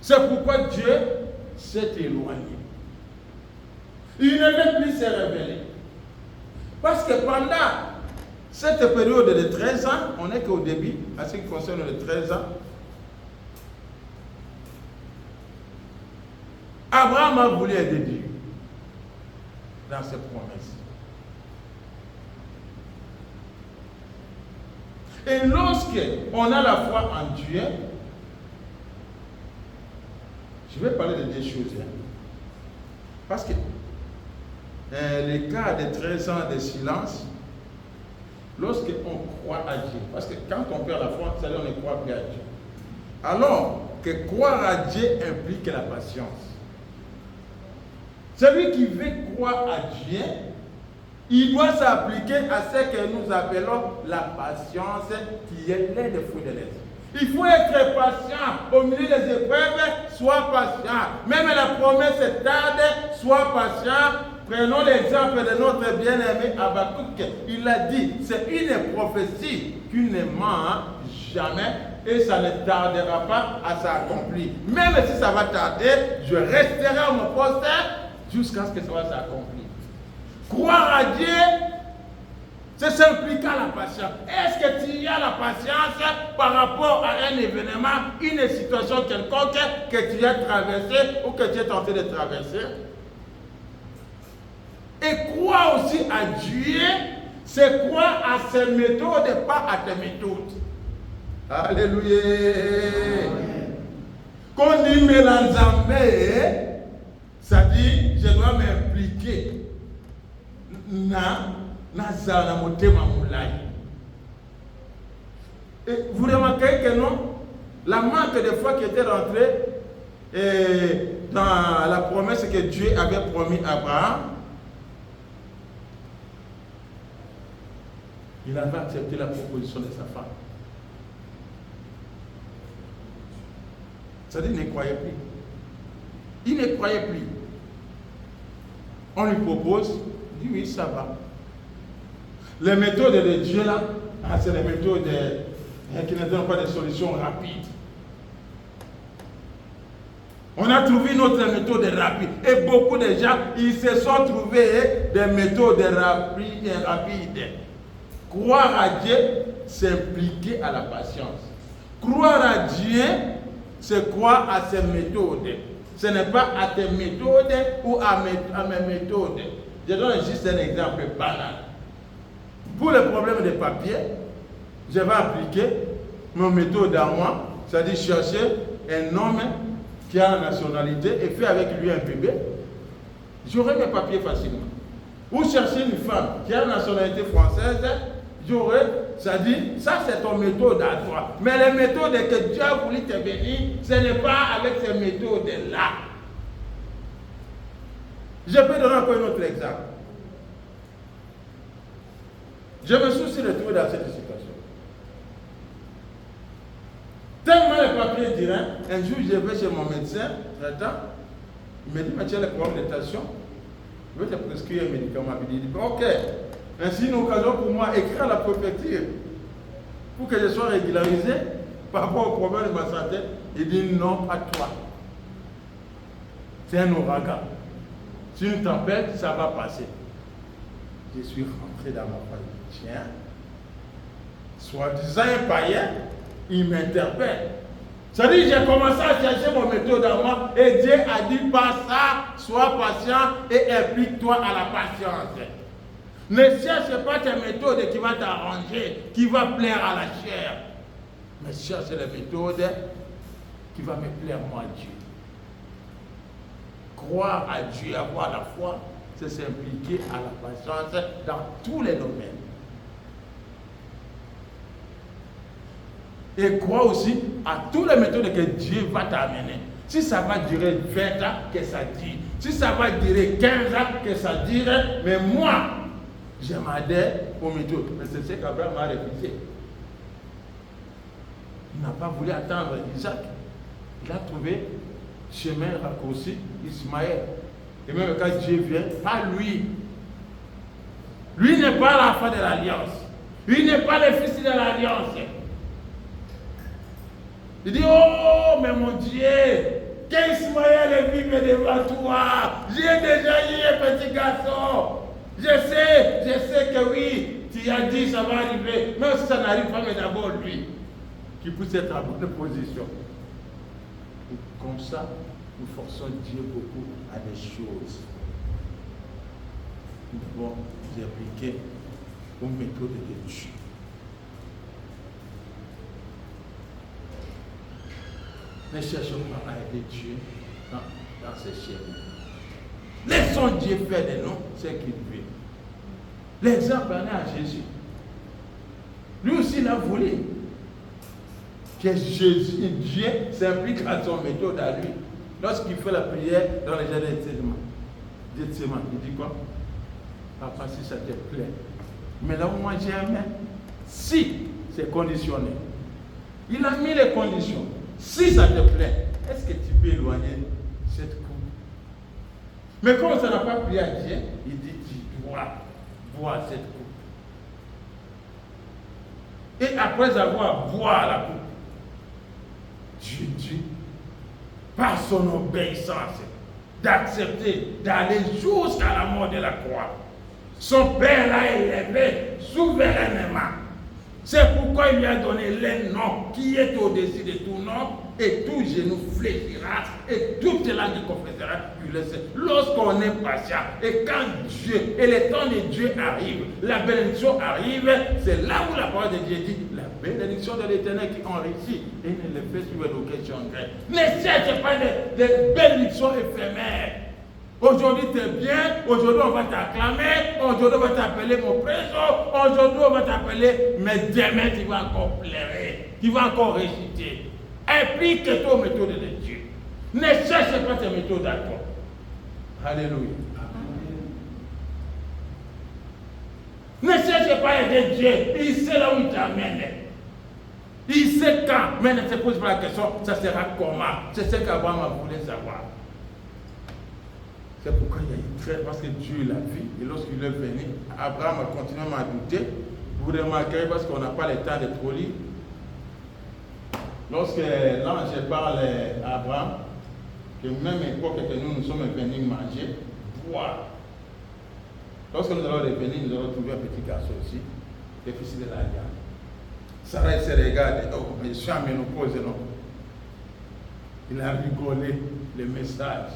C'est pourquoi Dieu s'est éloigné. Il ne veut plus se révéler. Parce que pendant cette période de 13 ans, on n'est qu'au début, à ce qui concerne les 13 ans, Abraham a voulu aider Dieu dans ses promesses. Et lorsqu'on a la foi en Dieu, je vais parler de deux choses. Parce que les cas de 13 ans de silence, lorsqu'on croit à Dieu, parce que quand on perd la foi, c'est-à-dire on ne croit plus à Dieu. Alors que croire à Dieu implique la patience. Celui qui veut croire à Dieu, il doit s'appliquer à ce que nous appelons la patience, qui est l'un des fruits de l'esprit. Il faut être patient au milieu des épreuves, sois patient. Même la promesse tarde, sois patient. Prenons l'exemple de notre bien-aimé Habakkuk. Il a dit, c'est une prophétie qui ne ment jamais et ça ne tardera pas à s'accomplir. Même si ça va tarder, je resterai à mon poste jusqu'à ce que ça va s'accomplir. Croire à Dieu, c'est s'impliquer à la patience. Est-ce que tu as la patience par rapport à un événement, une situation quelconque que tu as traversée ou que tu es tenté de traverser? Et croire aussi à Dieu, c'est croire à ses méthodes, pas à tes méthodes. Alléluia. Quand on dit mélanzambé, ça dit je dois m'impliquer. Et vous remarquez que non, la manque de foi qui était rentrée dans la promesse que Dieu avait promis à Abraham, il avait accepté la proposition de sa femme. C'est-à-dire qu'il ne croyait plus. Il ne croyait plus. On lui propose, il dit oui, ça va. Les méthodes de Dieu là, c'est les méthodes qui ne donnent pas de solutions rapides. On a trouvé notre méthode rapide. Et beaucoup de gens, ils se sont trouvés des méthodes rapides. Croire à Dieu, c'est impliquer à la patience. Croire à Dieu, c'est croire à ses méthodes. Ce n'est pas à tes méthodes ou à mes méthodes. Je donne juste un exemple banal. Pour le problème des papiers, je vais appliquer mon méthode à moi, c'est-à-dire chercher un homme qui a la nationalité et faire avec lui un bébé. J'aurai mes papiers facilement. Ou chercher une femme qui a la nationalité française, j'aurai, c'est-à-dire, ça c'est ton méthode à toi. Mais les méthodes que Dieu a voulu te bénir, ce n'est pas avec ces méthodes-là. Je peux donner encore un autre exemple. Je me suis retrouvé dans cette situation. Tellement les papiers diraient, un jour je vais chez mon médecin traitant, il me dit, mais tu as le problème de tension, je vais te prescrire un médicament. Il dit, ok, ainsi une occasion pour moi d'écrire la préfecture pour que je sois régularisé par rapport au problème de ma santé. Il dit, non, pas toi. C'est un ouragan. C'est une tempête, ça va passer. Je suis rentré dans ma famille. Tiens, soi-disant un païen, il m'interpelle. C'est-à-dire, j'ai commencé à chercher mon méthode à moi et Dieu a dit, pas ça, sois patient et implique-toi à la patience. Ne cherche pas tes méthodes qui vont t'arranger, qui vont plaire à la chair. Mais cherche les méthodes qui vont me plaire moi, Dieu. Croire à Dieu, avoir la foi, c'est s'impliquer à la patience dans tous les domaines. Et croire aussi à toutes les méthodes que Dieu va t'amener. Si ça va durer 20 ans, que ça dure. Si ça va durer 15 ans, que ça dure. Mais moi, je m'adhère aux méthodes. Mais c'est ce qu'Abraham a refusé. Il n'a pas voulu attendre Isaac. Il a trouvé chemin raccourci, Ismaël. Et même quand Dieu vient, pas lui. Lui n'est pas l'enfant de l'alliance. Lui n'est pas le fils de l'alliance. Il dit, oh, mais mon Dieu, qu'Ismaël vive devant toi. J'ai déjà eu un petit garçon. Je sais que oui, tu as dit ça va arriver. Même si ça n'arrive pas, mais d'abord lui, qui puisse être à bonne position. Et comme ça, nous forçons Dieu beaucoup à des choses. Nous devons nous appliquer aux méthodes de Dieu. Ne cherchons pas à aider Dieu dans ses chemins. Laissons Dieu faire de nous ce qu'il veut. L'exemple en est à Jésus. Lui aussi, il a voulu que Jésus, Dieu s'implique à son méthode à lui. Lorsqu'il fait la prière dans le jardin de Gethsémani, il dit quoi? Papa, si ça te plaît. Mais là où moi j'aime, si c'est conditionné. Il a mis les conditions. Si ça te plaît, est-ce que tu peux éloigner cette coupe? Mais comme ça n'a pas pris à Dieu, il dit tu dois boire cette coupe. Et après avoir boire la coupe, Dieu dit, par son obéissance, d'accepter d'aller jusqu'à la mort de la croix. Son Père l'a élevé souverainement. C'est pourquoi il lui a donné le nom qui est au-dessus de tout nom, et tout genou fléchira, et toute langue confessera qu'il le sait. Lorsqu'on est patient, et quand Dieu, et le temps de Dieu arrive, la bénédiction arrive, c'est là où la parole de Dieu dit, la bénédiction de l'Éternel qui enrichit, et ne le fait suivre d'aucun chagrin. Ne cherche pas de bénédictions éphémères. Aujourd'hui tu es bien, aujourd'hui on va t'acclamer, aujourd'hui on va t'appeler mon président, aujourd'hui on va t'appeler, mais demain tu vas encore pleurer, tu vas encore réciter. Implique-toi aux méthodes de Dieu. Ne cherche pas tes méthodes à toi. Alléluia. Ne cherche pas à aider Dieu, il sait là où il t'amène. Il sait quand, mais ne te pose pas la question, ça sera comment. C'est ce qu'Abraham voulait savoir. C'est pourquoi il y a eu très, parce que Dieu l'a vu, et lorsqu'il est venu, Abraham a continué à douter. Vous remarquerez, parce qu'on n'a pas le temps de trop lire, lorsque l'ange parle à Abraham, que même époque que nous sommes venus manger, boire. Lorsque nous allons revenir, nous allons trouver un petit garçon aussi, le fils de l'Alliance. Sarah se regarde, oh, mais je suis en ménopause, non? Il a rigolé le message.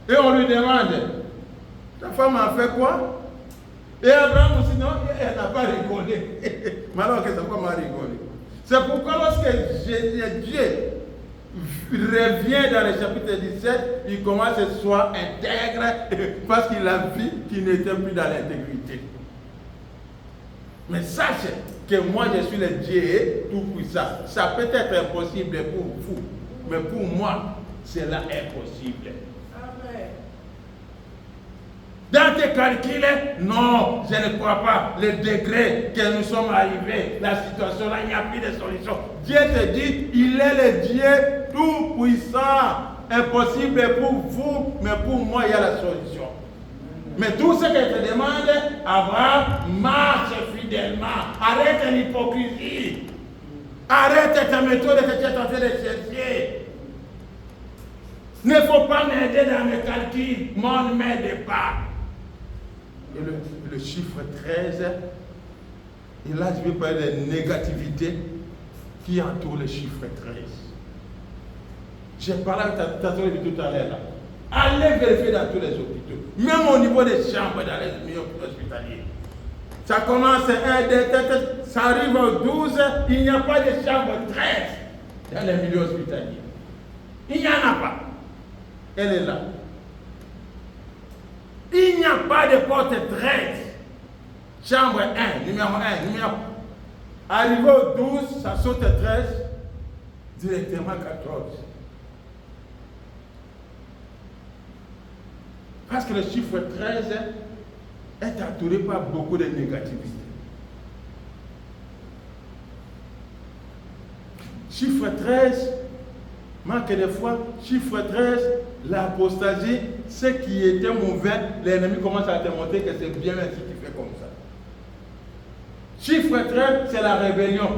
Et on lui demande, ta femme a fait quoi? Et Abraham aussi, non, elle n'a pas rigolé. Mais alors que sa femme a rigolé. C'est pourquoi lorsque Dieu revient dans le chapitre 17, il commence à soit intègre parce qu'il a vu qu'il n'était plus dans l'intégrité. Mais sache que moi je suis le Dieu tout-puissant. Ça peut être impossible pour vous, mais pour moi, c'est là impossible. Dans tes calculs, non, je ne crois pas. Le degré que nous sommes arrivés, la situation là, il n'y a plus de solution. Dieu te dit, il est le Dieu tout puissant. Impossible pour vous, mais pour moi, il y a la solution. Mais tout ce que te demande, Abraham, marche fidèlement. Arrête l'hypocrisie. Arrête ta méthode que tu es en train de chercher. Ne faut pas m'aider dans mes calculs. Moi, ne m'aide pas. Et le chiffre 13, et là je vais parler de négativité qui entoure le chiffre 13. J'ai parlé avec tout à l'heure. Allez vérifier dans tous les hôpitaux, même au niveau des chambres dans les milieux hospitaliers. Ça commence à 1, 2, ça arrive au 12, il n'y a pas de chambre 13 dans les milieux hospitaliers. Il n'y en a pas. Elle est là. Il n'y a pas de porte 13. Chambre 1, numéro 1, numéro 1. Arrivé au 12, ça saute 13, directement 14. Parce que le chiffre 13 est entouré par beaucoup de négativité. Chiffre 13, manque de foi, chiffre 13, l'apostasie, ce qui était mauvais, l'ennemi commence à te montrer que c'est bien ainsi qu'il fait comme ça. Chiffre 13, c'est la rébellion.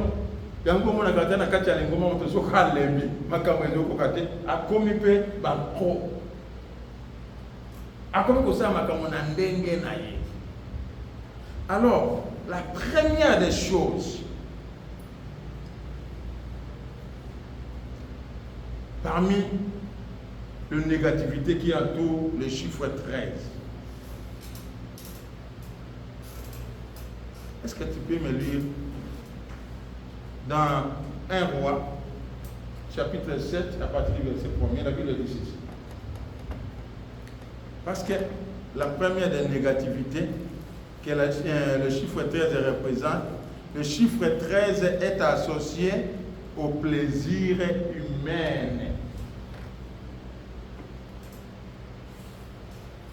Alors, la première des choses, parmi la négativité qui entoure le chiffre 13, est-ce que tu peux me lire dans 1 Roi, chapitre 7, à partir du verset 1er, la Bible dit ceci. Parce que la première des négativités que le chiffre 13 représente, le chiffre 13 est associé au plaisir humain.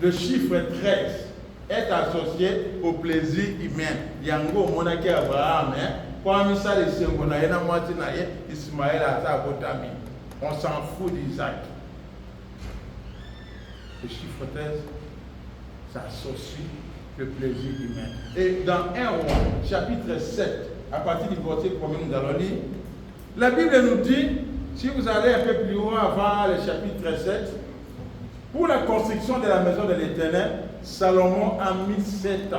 Le chiffre 13 est associé au plaisir humain. Yango monaki Abraham, quand ça les sengona na moitié na Ismaël a botami. On s'en fout d'Isaac. Le chiffre 13, ça associe le plaisir humain. Et dans 1 Roi, chapitre 7, à partir du verset 1er, nous allons lire. La Bible nous dit, si vous allez un peu plus loin avant le chapitre 7, pour la construction de la maison de l'Éternel, Salomon a mis 7 ans.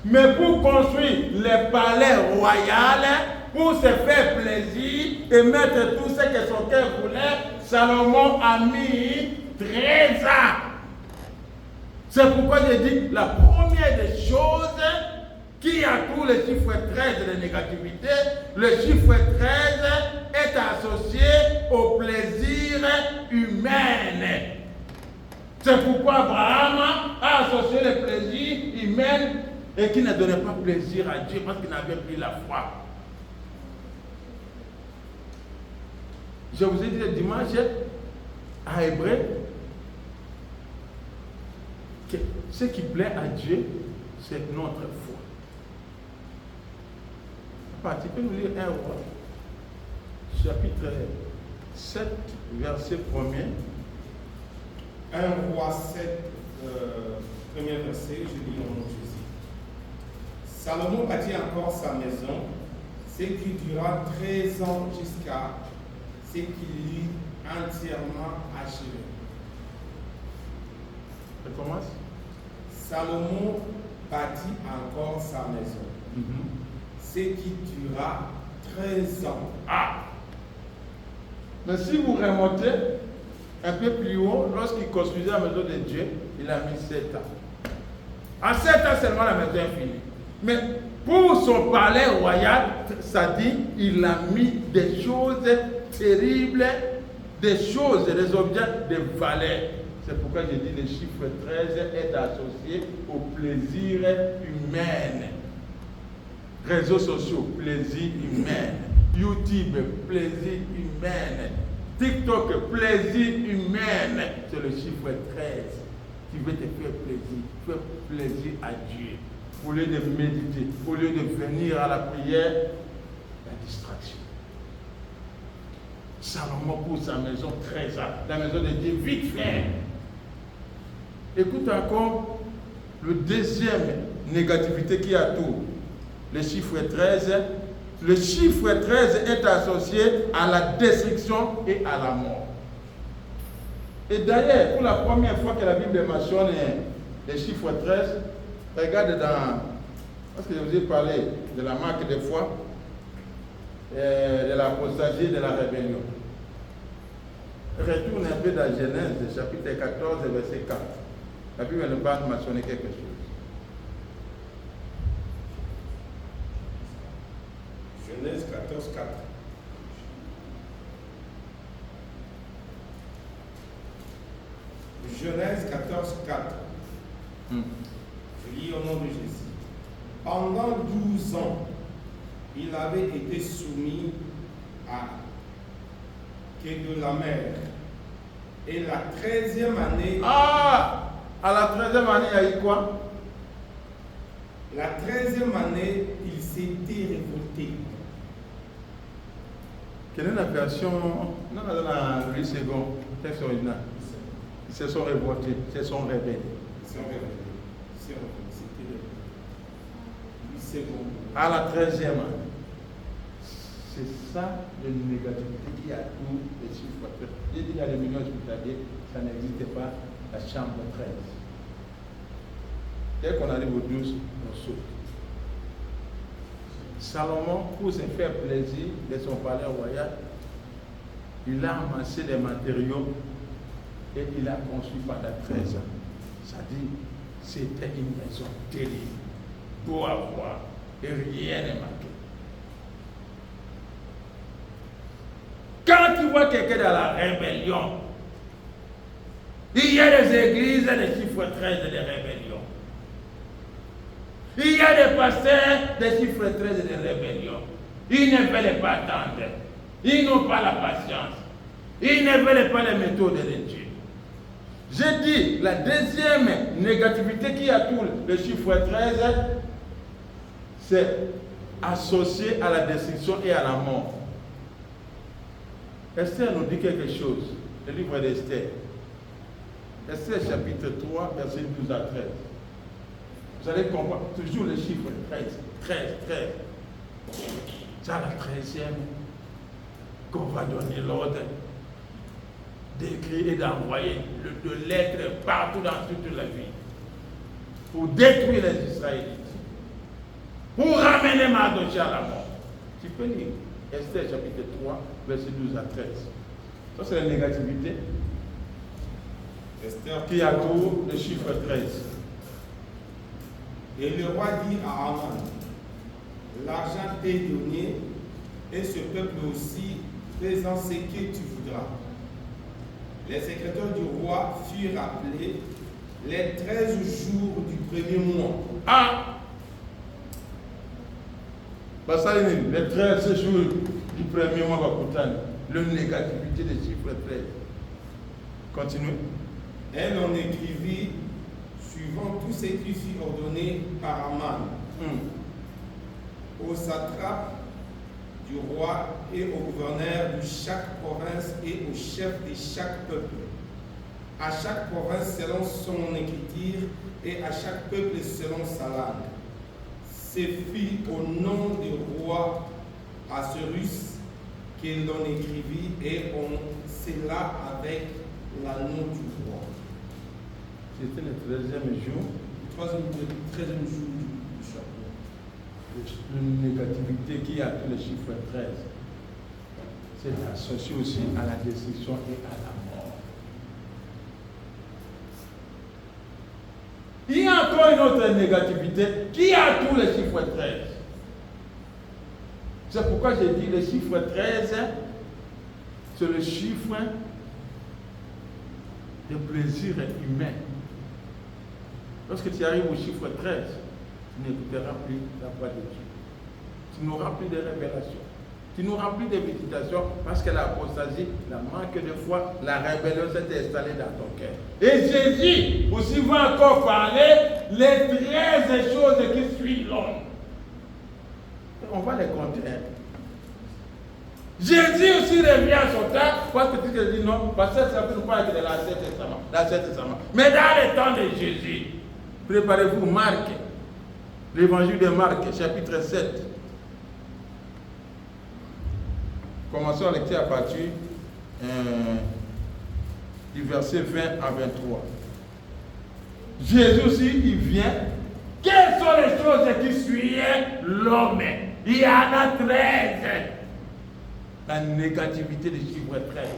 Mais pour construire les palais royaux, pour se faire plaisir et mettre tout ce que son cœur voulait, Salomon a mis 13 ans. C'est pourquoi j'ai dit, la première des choses qui a tous les chiffres 13 de négativité, le chiffre 13 est associé au plaisir humain. C'est pourquoi Abraham a associé le plaisir humain et qui ne donnait pas plaisir à Dieu parce qu'il n'avait plus la foi. Je vous ai dit le dimanche à Hébreu que ce qui plaît à Dieu, c'est notre foi. Tu peux nous lire 1 Roi, chapitre 7, verset 1er. 1 Roi 7, premier verset, je lis au nom de Jésus. Salomon bâtit encore sa maison, ce qui dura 13 ans jusqu'à ce qu'il eut entièrement achevé. Ça commence. Salomon bâtit encore sa maison, ce qui dura 13 ans. Ah! Mais si vous remontez un peu plus haut, lorsqu'il construisait la maison de Dieu, il a mis 7 ans. En 7 ans seulement, la maison est finie. Mais pour son palais royal, ça dit, il a mis des choses terribles, des choses, des objets de valeur. C'est pourquoi j'ai dit le chiffre 13 est associé au plaisir humain. Réseaux sociaux, plaisir humain. YouTube, plaisir humain. TikTok, plaisir humain. C'est le chiffre 13 qui veut te faire plaisir. Faire plaisir à Dieu. Au lieu de méditer, au lieu de venir à la prière, la distraction. Salomon pour sa maison 13 ans. La maison de Dieu, vite fait. Écoute encore le deuxième négativité qui a tout. Le chiffre 13. Le chiffre 13 est associé à la destruction et à la mort. Et d'ailleurs, pour la première fois que la Bible mentionne le chiffre 13, regardez dans, parce que je vous ai parlé de la marque de foi, de l'apostasie, de la rébellion. Retourne un peu dans Genèse, chapitre 14, verset 4. La Bible ne va mentionner quelque chose. Genèse 14, 4. Genèse 14, 4. Je lis au nom de Jésus. Pendant 12 ans, il avait été soumis à que de la mer. Et la 13e année. Ah! À la 13e année, il y a eu quoi? La 13e année, il s'était révolté. Quelle est la version? Non, dans la Louis II, texte original. Ils se sont révoltés, ils se sont rebellés. C'était Louis II. À la 13e année. C'est ça le négativité qui a tous les chiffres. J'ai dit à les millions hospitaliers, ça n'existe pas, la chambre 13. Dès qu'on arrive au 12, on saute. Salomon, pour se faire plaisir de son palais royal, il a amassé des matériaux et il a construit pendant 13 ans. Ça dit, c'était une maison terrible, beau à voir, et rien n'est marqué. Quand tu vois quelqu'un dans la rébellion, Il y a des églises, des chiffres 13 et des rébellions. Il y a des pasteurs, des chiffres 13 et des rébellions. Ils ne veulent pas attendre. Ils n'ont pas la patience. Ils ne veulent pas les méthodes de Dieu. J'ai dit, la deuxième négativité qui a tout le chiffre 13, c'est associé à la destruction et à la mort. Esther nous dit quelque chose, le livre d'Esther. Esther chapitre 3, verset 12 à 13. Vous allez comprendre toujours le chiffre 13, 13, 13. C'est à la 13e qu'on va donner l'ordre d'écrire et d'envoyer de lettres partout dans toute la vie pour détruire les Israélites, pour ramener Mardochée à la mort. Tu peux lire Esther chapitre 3, verset 12 à 13. Ça, c'est la négativité Esther qui a tout le chiffre 13. Et le roi dit à Haman, l'argent t'est donné, et ce peuple aussi, fais-en ce que tu voudras. Les secrétaires du roi furent appelés les 13 jours du premier mois. Ah! Les 13 jours du premier mois va coûter le négativité des chiffres 13. Continuez. Elle en écrivit suivant tout ce qui fut ordonné par Haman, au satrape du roi et au gouverneur de chaque province et au chef de chaque peuple. À chaque province selon son écriture et à chaque peuple selon sa langue. Ce fut au nom du roi Assuérus qu'il l'on écrivit et on scella avec l'anneau du roi. C'était le 13e jour. Le 13e jour du chapeau. Une négativité qui a tous les chiffres 13. C'est associé aussi à la destruction et à la mort. Il y a encore une autre négativité qui a tous les chiffres 13. C'est pourquoi j'ai dit le chiffre 13, c'est le chiffre de plaisir humain. Lorsque tu arrives au chiffre 13, tu n'écouteras plus la voix de Dieu. Tu n'auras plus de révélations. Tu n'auras plus de méditation parce que l'apostasie, la manque de foi, la rébellion s'est installée dans ton cœur. Et Jésus aussi va encore parler les 13 choses qui suivent l'homme. On va les compter. Jésus aussi revient à son temps parce que tu te dis non, parce que ça ne peut pas être de l'Ancien Testament. Mais dans le temps de Jésus, préparez-vous, Marc, l'évangile de Marc, chapitre 7. Commençons à lecture à partir du verset 20 à 23. Jésus aussi, il vient. Quelles sont les choses qui suivaient l'homme? Il y en a 13. La négativité du chiffre 13.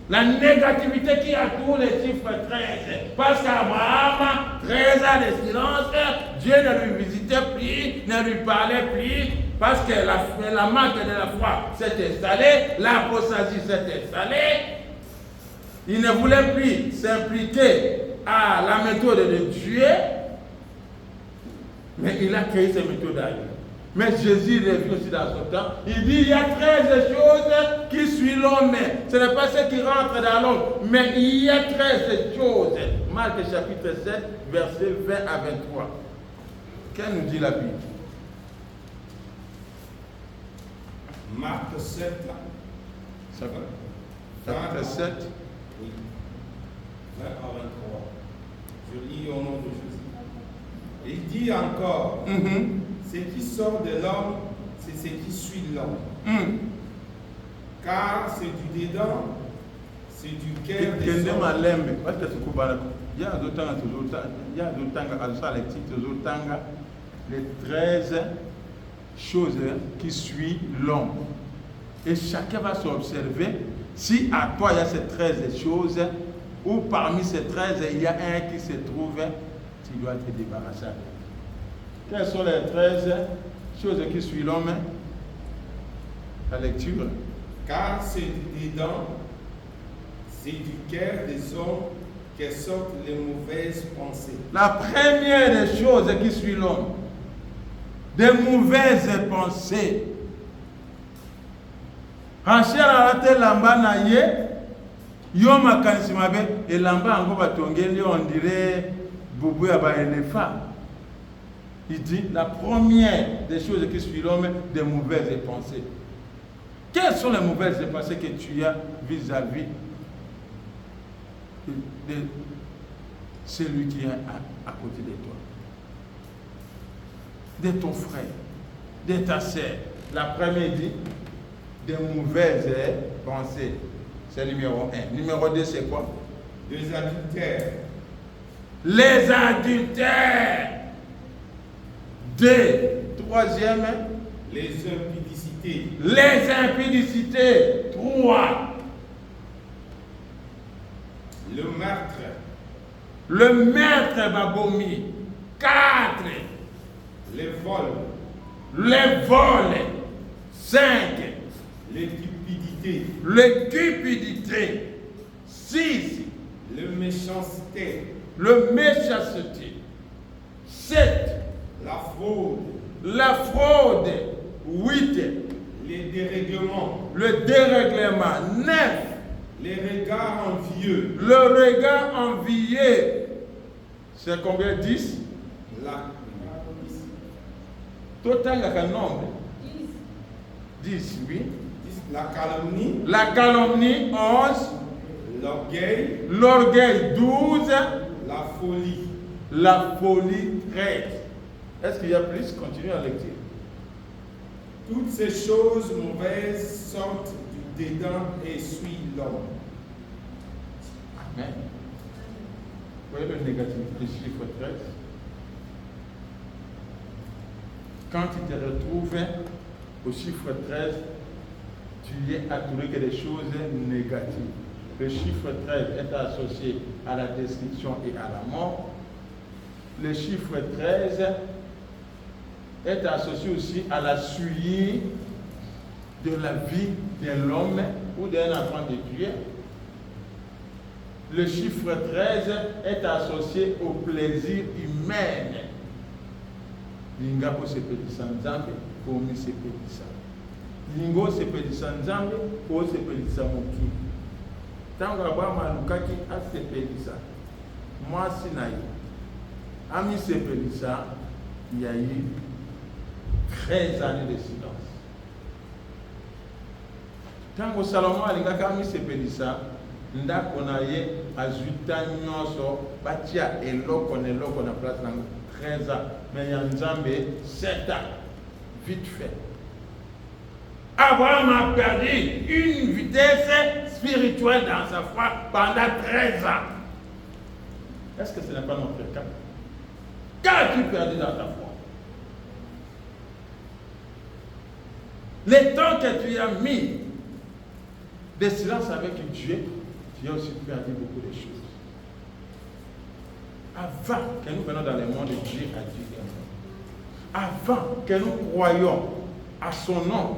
La négativité qui a tous les chiffres 13. Parce qu'Abraham, 13 ans de silence, Dieu ne lui visitait plus, ne lui parlait plus, parce que la marque de la foi s'est installée, l'apostasie s'est installée. Il ne voulait plus s'impliquer à la méthode de Dieu, mais il a créé cette méthode à lui. Mais Jésus revient aussi dans son temps. Il dit il y a 13 choses qui suivent l'homme. Ce n'est pas ce qui rentre dans l'homme, mais il y a 13 choses. Marc chapitre 7, versets 20 à 23. Qu'elle nous dit la Bible? Marc 7, là. Chapitre 7. Oui. 20 à 23. Je lis au nom de Jésus. Il dit encore, ce qui sort de l'homme, c'est ce qui suit l'homme. Car c'est du dedans, c'est du cœur des hommes. Il y a d'autres les 13 choses qui suivent l'homme. Et chacun va s'observer si à toi il y a ces 13 choses, ou parmi ces 13, il y a un qui se trouve, tu dois te débarrasser. Quelles sont les 13 choses qui suivent l'homme? La lecture. Car c'est du dedans, C'est du cœur des hommes que sortent les mauvaises pensées. La première des choses qui suit l'homme, des mauvaises pensées. Rachel a raté lamba na ye, yo makanisi mabe, et lamba ango batongeli on dirait boubou ya ba éléphant. Il dit la première des choses qui suit l'homme, des mauvaises pensées. Quelles sont les mauvaises pensées que tu as vis-à-vis de celui qui est à côté de toi, de ton frère, de ta sœur? La première dit des mauvaises pensées. C'est numéro 1. Numéro 2, c'est quoi? Les adultères. Les adultères. 2. Troisième. Les impudicités. Les impudicités. 3. Le meurtre. Le meurtre babomi. 4. Les vols. Les vols. 5. Les cupidités. Les cupidités. 6. Le méchanceté. Le méchanceté. 7. La fraude. La fraude. 8. Les dérèglements. Le dérèglement. 9. Les regards envieux. Le regard envié. C'est combien? 10. La Total, il y a un nombre. 10, oui. La calomnie. La calomnie, 11. L'orgueil. L'orgueil, 12. La folie. La folie, 13. Est-ce qu'il y a plus? Continue à lecture. Toutes ces choses mauvaises sortent du dedans et suivent l'homme. Amen. Vous voyez le négatif du chiffre 13? Quand tu te retrouves au chiffre 13, tu y es attiré que des choses négatives. Le chiffre 13 est associé à la destruction et à la mort. Le chiffre 13 est associé aussi à la souillure de la vie de l'homme ou d'un enfant de Dieu. Le chiffre 13 est associé au plaisir humain. Lingapo sepelisa nzambe, komi sepelisa. Lingo sepelisa nzambe, ko sepelisa motu. Tango abama lukaki a sepelisa. Mwasi na ye. Ami sepelisa, il y a eu 13 années de silence. Tango Salomon alingaka ami sepelisa, ndako na ye azuta nyonso batia eloko na place nango 13 ans. Mais Yanzambe 7 ans. Vite fait. Abraham a perdu une vitesse spirituelle dans sa foi pendant 13 ans. Est-ce que ce n'est pas notre cas? Qu'as-tu perdu dans ta foi? Le temps que tu as mis de silence avec Dieu, tu as aussi perdu beaucoup de choses. Avant que nous venions dans le monde, Dieu a dit avant que nous croyions à son nom,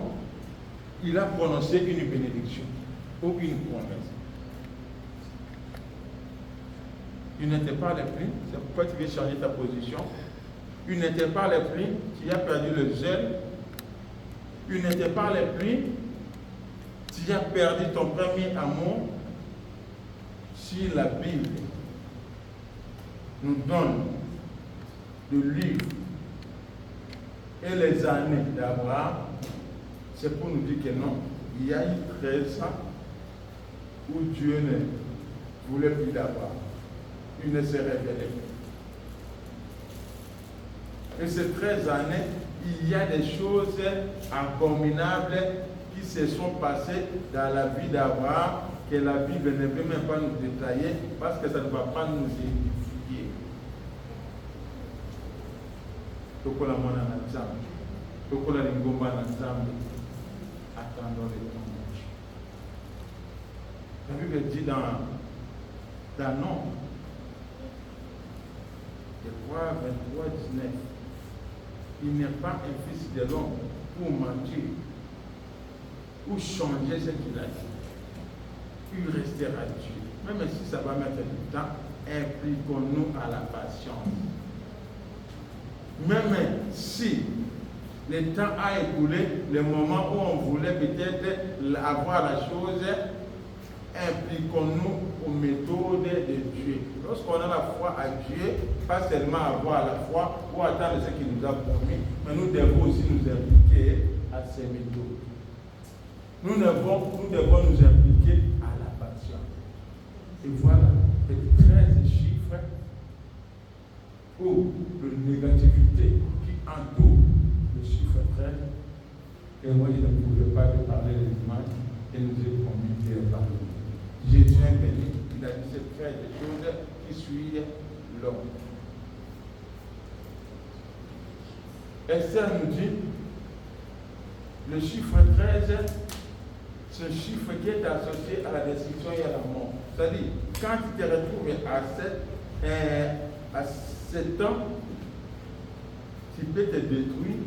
il a prononcé une bénédiction ou une promesse. Il n'était pas les prix, c'est pourquoi tu veux changer ta position. Il n'était pas les prix, tu as perdu le zèle. Il n'était pas les prix, tu as perdu ton premier amour. Si la Bible nous donne le livre et les années d'Abraham, c'est pour nous dire que non, il y a eu 13 ans où Dieu ne voulait plus d'Abraham. Il ne s'est révélé. Et ces 13 années, il y a des choses abominables qui se sont passées dans la vie d'Abraham que la Bible ne veut même pas nous détailler parce que ça ne va pas nous édifier. Tokola mwana na nzambe, tokola lingomba na nzambe, attendons le temps de Dieu. La Bible dit dans Nombre, je crois 23, 19, il n'est pas un fils de l'homme pour mentir ou changer ce qu'il a dit. puis rester à Dieu. Même si ça va mettre du temps, impliquons-nous à la patience. Même si le temps a écoulé, le moment où on voulait peut-être avoir la chose, impliquons-nous aux méthodes de Dieu. Lorsqu'on a la foi à Dieu, pas seulement avoir la foi ou attendre ce qu'il nous a promis, mais nous devons aussi nous impliquer à ces méthodes. Nous devons nous impliquer à la patience. Et voilà les 13 chiffres ou de négativité qui entourent le chiffre 13. Et moi, je ne pouvais pas te parler des images et nous ai promis de parler. Jésus est béni, il a dit ces 13 choses qui suivent l'homme. Esther nous dit, le chiffre 13, c'est un chiffre qui est associé à la destruction et à la mort. C'est-à-dire, quand tu te retrouves à 7 ans, tu peux te détruire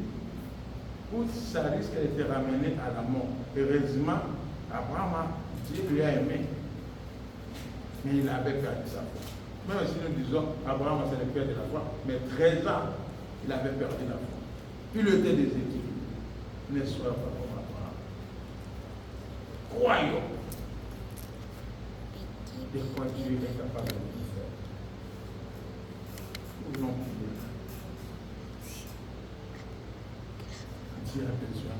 ou ça risque de te ramener à la mort. Heureusement, Abraham, Dieu lui a aimé, mais il avait perdu sa foi. Même si nous disons, Abraham c'est le père de la foi, mais 13 ans, il avait perdu la foi. Il était déséquilibré. Ne sois pas comme Abraham. Croyons de quoi Dieu est capable de nous faire. Nous voulons prier. Dieu a besoin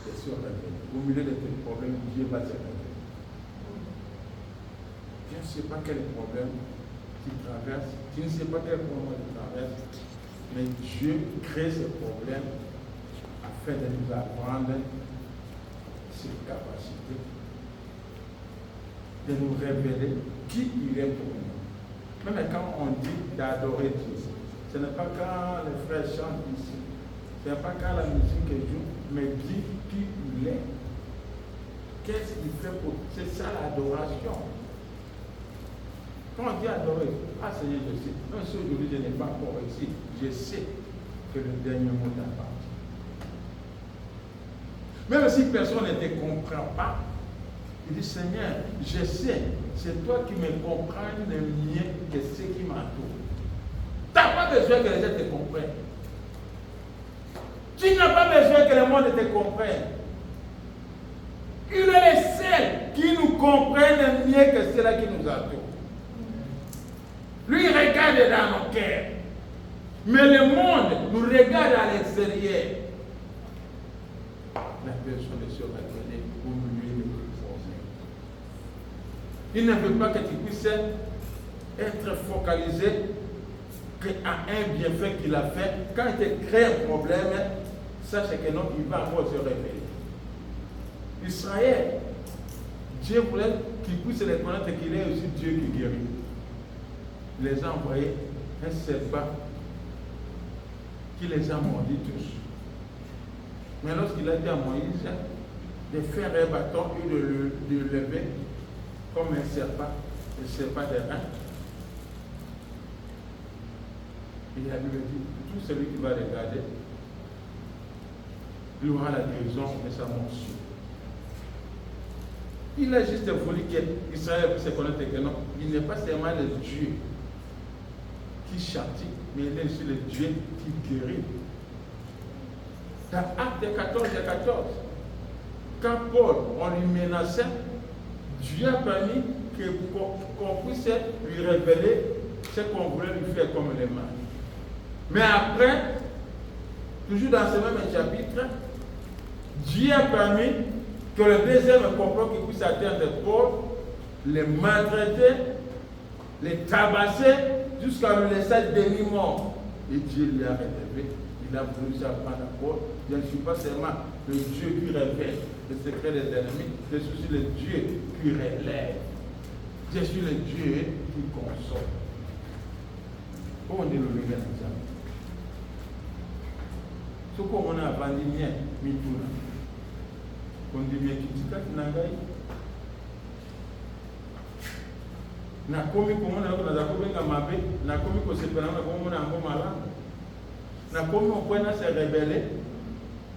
de se révéler. Au milieu de tes problèmes, Dieu va se révéler. Je ne sais pas quel problème tu traverses, tu ne sais pas quel moment tu traverses, mais Dieu crée ce problème afin de nous apprendre ses capacités, de nous révéler qui il est pour nous. Même quand on dit d'adorer Dieu, ce n'est pas quand les frères chantent ici, ce n'est pas quand la musique joue, mais dit qui il est. Qu'est-ce qu'il fait pour... C'est ça l'adoration. Quand on dit adorer, ah Seigneur, je sais, même si aujourd'hui je n'ai pas encore réussi, je sais que le dernier mot t'appartient. Même si personne ne te comprend pas, il dit Seigneur, je sais, c'est toi qui me comprends le mieux que ce qui m'entoure. Tu n'as pas besoin que les gens te comprennent. Tu n'as pas besoin que le monde te comprenne. Il est le seul qui nous comprenne mieux que ceux-là qui nous entourent. Lui, il regarde dans nos cœurs. Mais le monde nous regarde à l'extérieur. La personne de se révéler au milieu de nos problèmes. Il ne veut pas que tu puisses être focalisé à un bienfait qu'il a fait. Quand il te crée un problème, sache que non, il va encore se révéler. Israël, Dieu voulait qu'il puisse reconnaître qu'il est aussi Dieu qui guérit. Il les a envoyés un serpent qui les a mordis tous. Mais lorsqu'il a dit à Moïse de faire un bâton et de le lever comme un serpent des reins, et la Bible dit, tout celui qui va regarder, il aura la guérison de sa morsure. Il a juste voulu qu'Israël puisse connaître que non, il n'est pas seulement le Dieu qui châtie, mais il est aussi le Dieu qui guérit. Dans Acte 14, quand Paul, on lui menaçait, Dieu a permis qu'on puisse lui révéler ce qu'on voulait lui faire comme les mains. Mais après, toujours dans ce même chapitre, Dieu a permis que le deuxième complot qui puisse atteindre Paul, les maltraiter, les tabasser, jusqu'à le laisser demi-mort. Et Dieu lui a révélé. Il a voulu s'apprendre à Paul. Je ne suis pas seulement le Dieu qui révèle les secrets des ennemis, je suis aussi le Dieu qui relève. Je suis le Dieu qui console. On est le regard de ça. Ce qu'on a vendu bien, mais tout là. On dit bien qu'il dit que Nangaï. Na komi comme on a na komi ngamabe, na komi ko sepena na komi na ngomala. Na komi on peut se révéler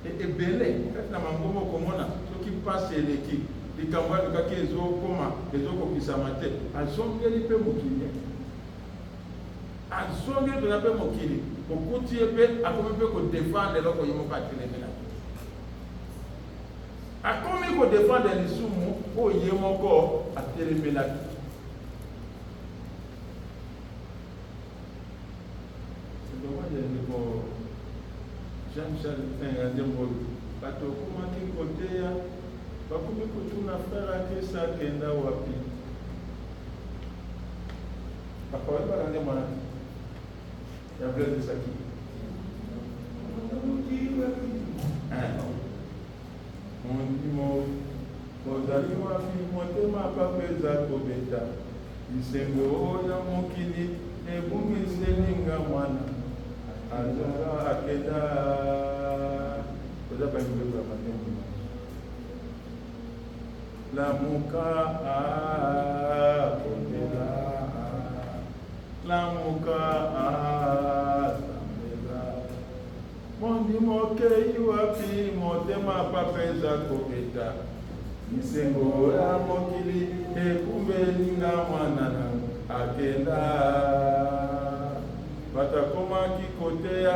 et belé. Quand na mangomo comme on a, ce qui passe l'équipe. likambo alukaki ezokoma ezokokisama te azongeli mpe mokili azongeli mpenza mpe mokili okuti ye mpe akomi mpe kodefendre eloko ye moko atelemelaki akomi kodefendre lisumu oyo ye moko atelemelaki ndeko Jean-Charles Nzembolo bato okomaki koteya bakomi kotuna frère akesa akenda wapi bakoyebaka nde mwana ya Blaise Saki mondimo ozali wapi motema papa eza kobeta lisengo oyo mokili ebungiselinga mwana azala akenda oza bayimbelo ya matemo lamuka akondela lamuka asambela mondi mokei wapi motema papa eza kobeta lisengo ya mokili ekumbelinga mwana nango akenda batakomaki koteya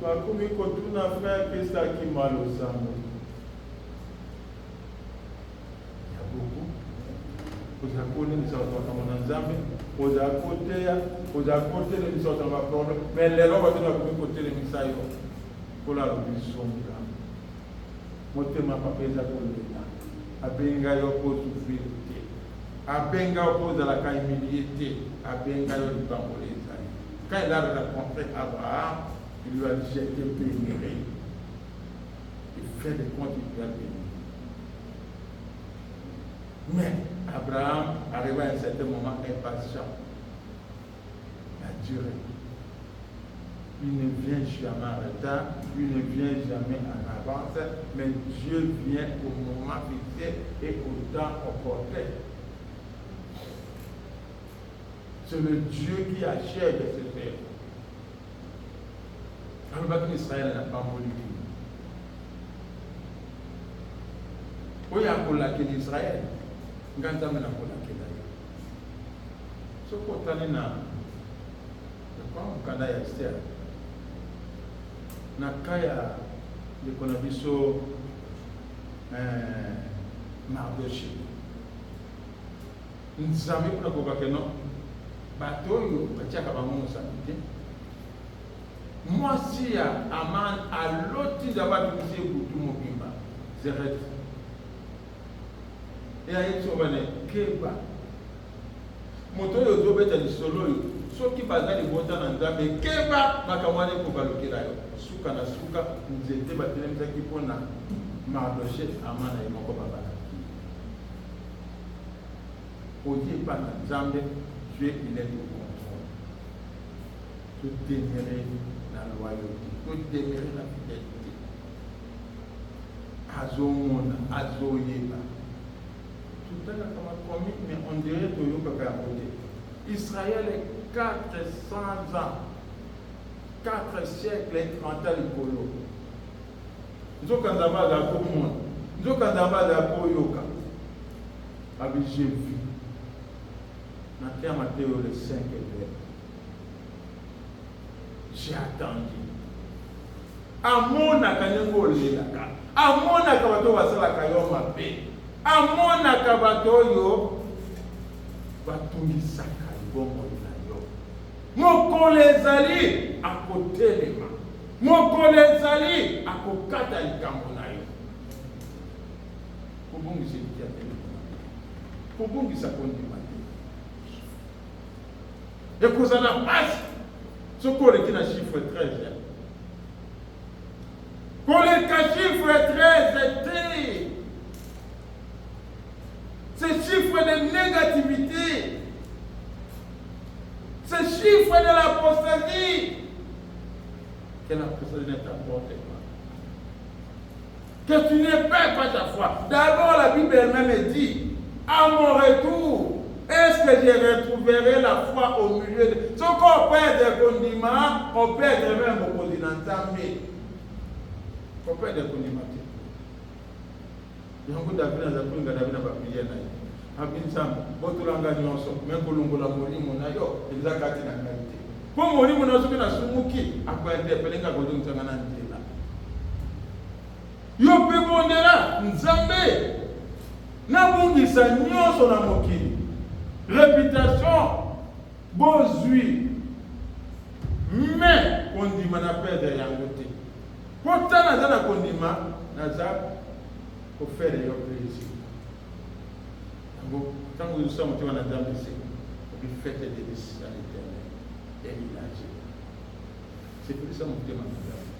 bakomi kotuna frère pesaki malosango ya buku ozala kolemisa bato na nzambe ozala koteya ozala kotelemisa bato na baproblème mais lelo bato bakomi kotelemisa yo mpola alobi zonga motema papa eza koleka abenga yo po souffrir te abenga yo po ozalaka humilie te abenga yo likambo ezali. Quand il a rencontré Abraham, il lui a dit, j'ai été béni. Il fait des comptes, il lui a béni. Mais Abraham, arrivé à un certain moment, impatient, il a duré. Il ne vient jamais en retard, il ne vient jamais en avance, mais Dieu vient au moment fixé et au temps opportun. C'est le Dieu qui achève ses œuvres. Alors Israël n'a pas voulu. Où y a Israël? Nganta mena kolakela. Ce qu'on a dit na kanda ya Esther. Na kaya de konabiso Mardoché. Nzambe kuna kokakeno. Batoyo batiaka bango mosakite mwasi ya Aman aloti d'abord bisi butu mobimba Zeret et ayetso bane keba moto yo zobeta lisolo yo soki bazali bota na nzambe keba makamwane ko balokela yo suka na suka nzete batelemizaki mpona Mardoché Aman na moko babala oye pa na nzambe Dieu, il est au contrôle. Tout demeurer la loyauté, tout demeurer la fidélité. Azomona, azoyeba. Tout à l'heure, mais on dirait que Israël est 400 ans, 4 siècles et 30 ans de Kolo. Nous avons quand j'ai vu. Matthieu le 5 et 2. J'ai attendu. Amona kanyengo lelaka. Amona kabato basala kayo mabe. Amona kabato yo batungisa kayo na yo. Moko lezali akotelema. Moko lezali akokata likambo na yo. Kubungisa kiatele. Kubungisa kondima. Et que ça n'a pas ce qu'on est dans chiffre 13. Qu'on est dans chiffre 13, c'est chiffre de négativité, c'est chiffre de l'apostasie. Que l'apostasie ne t'apporte pas. Que tu ne perds pas ta foi. D'abord, la Bible elle-même dit, à mon retour, est-ce que je retrouverai la foi au milieu de... Ce qu'on perd des condiments, on perd même au condiment. On perd des condiments. yango David azakulinga David na bapriere na ye abinzambe botolanga nyonso me kolongola molimo na yo eza kati na ngai te po molimo na soki nasumuki akointerpele nga kodongisanga na nzela yo mpe bondela nzambe nabungisa nyonso na mokili réputation bozwi me kondima na perdre yango te po ta naza na kondima naza kofere yo plaisir yango ntango ozosa motema na nzambe se obifete délice à l'éternel elilage sepelisa motema na nzambe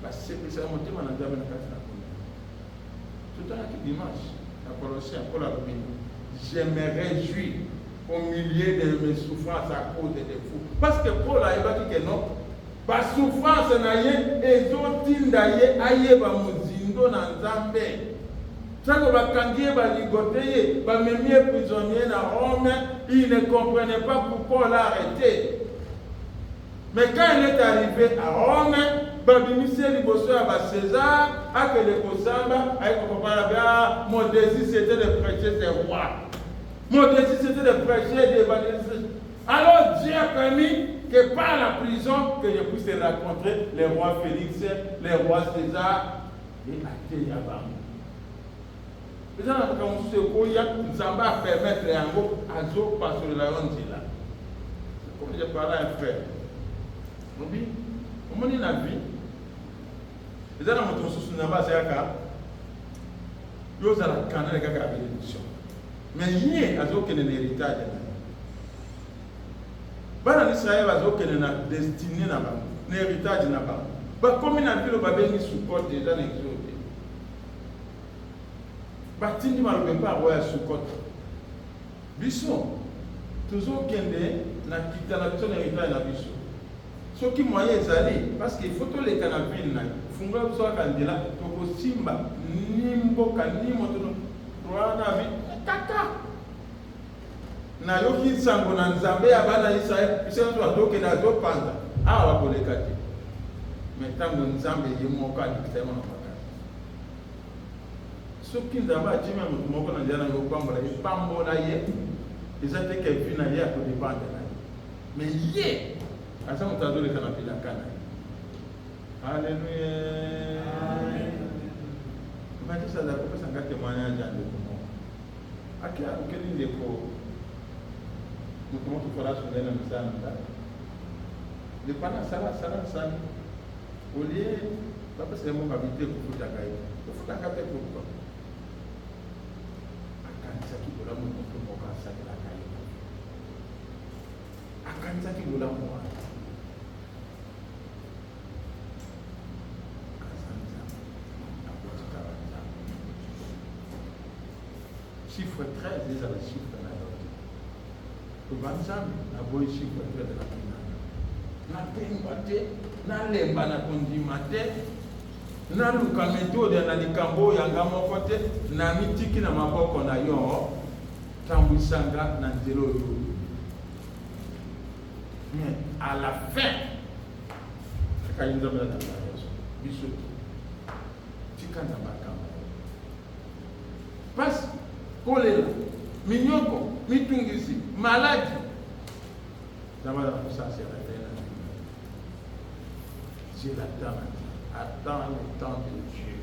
basepelisa motema na nzambe na kati na kondima totalaki dimanche na Colossiens Paul alobi je me réjouis au milieu de mes souffrances à cause de fous. Parce que Paul a évoqué que non, la souffrance na ye ezotinda ye ayeba muzindo na nzambe. Tango bakangie baligote ye, bamemie prisonnier na Rome, il ne comprenait pas pourquoi on l'a arrêté. Mais quand il est arrivé à Rome, babimisie liboso ya ba César, akele kosamba, ayeko kopala mon désir c'était de prêcher ses rois. Mon désir c'était de prêcher, d'évangéliser. Alors Dieu a permis que par la prison, que je puisse rencontrer les rois Félix, les rois César et Athée Yabam. Les gens qui ont dit que Nzamba a permettre yango azo passer la ronde là. Comme je parlais à un frère. On dit, on dit la vie. Les gens qui ont dit que Nzamba c'est un yo za la canal kaka ya bénédiction. Mais yé azokene na héritage bana l'Israël azokene na destinée na bango na héritage na bango bakomi na bilo babengi Sukot déjà na exode batindi malobe mpa roya Sukot biso tozokende na kita na biso na héritage na biso soki moyen ezali parce qu'il faut toleka na ville na fungola biso kaka nzela tokosimba ni mboka ni moto rwana vi kaka na yoki nsango na nzambe ya bana Israel biso toke na zopanza awa bakoleka te mais ntango nzambe ye moko alikisema na makasi soki nzambe ajimi ya moto moko na nzela na yopambola epambola ye eza te ke vi na ye akodepande na ye mais ye asa moto azoleka na bilaka na ye Alléluia. Maintenant, ça a coupé un témoignage à l'époque. À quel niveau nous pouvons tout faire sur les mêmes. Le pendant ça, au lieu, parce que c'est mon habité pour tout à gagner. Il faut t'accaper pourquoi. À quand ça qui voulait mon pour moi, ça qui l'a gagné. À quand ça qui voulait moi. Chiffre 13, c'est le chiffre de la vie. Pour Banzam, la bonne chiffre 13 de la vie. Na pembate, na lemba na kondimate, na luka méthode na likambo yanga mokote, na mitiki na maboko na yo, tambwisanga na nzelo yo. Mais à la fin, quand il nous a mis dans la raison, biso, tika na bakamba. Parce kolela minyoko mitungisi maladi d'abord ça c'est la peine c'est la attends le temps de Dieu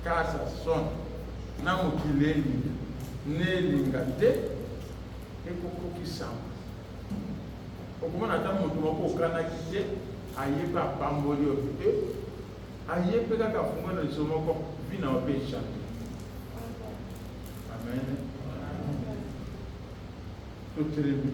car ça sonne na mokileli nelingate et koko kisamba okomona ta moto moko kana kite ayeba pamboli ote ayebe kaka fungo na somoko vina opesha. Amen. Tout est bon.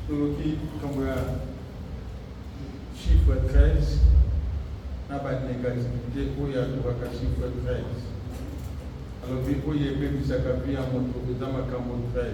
Donc, comme chiffre 13, n'a pas de négativité, où il y a le chiffre 13. Alors, il faut y avoir un moto, 13.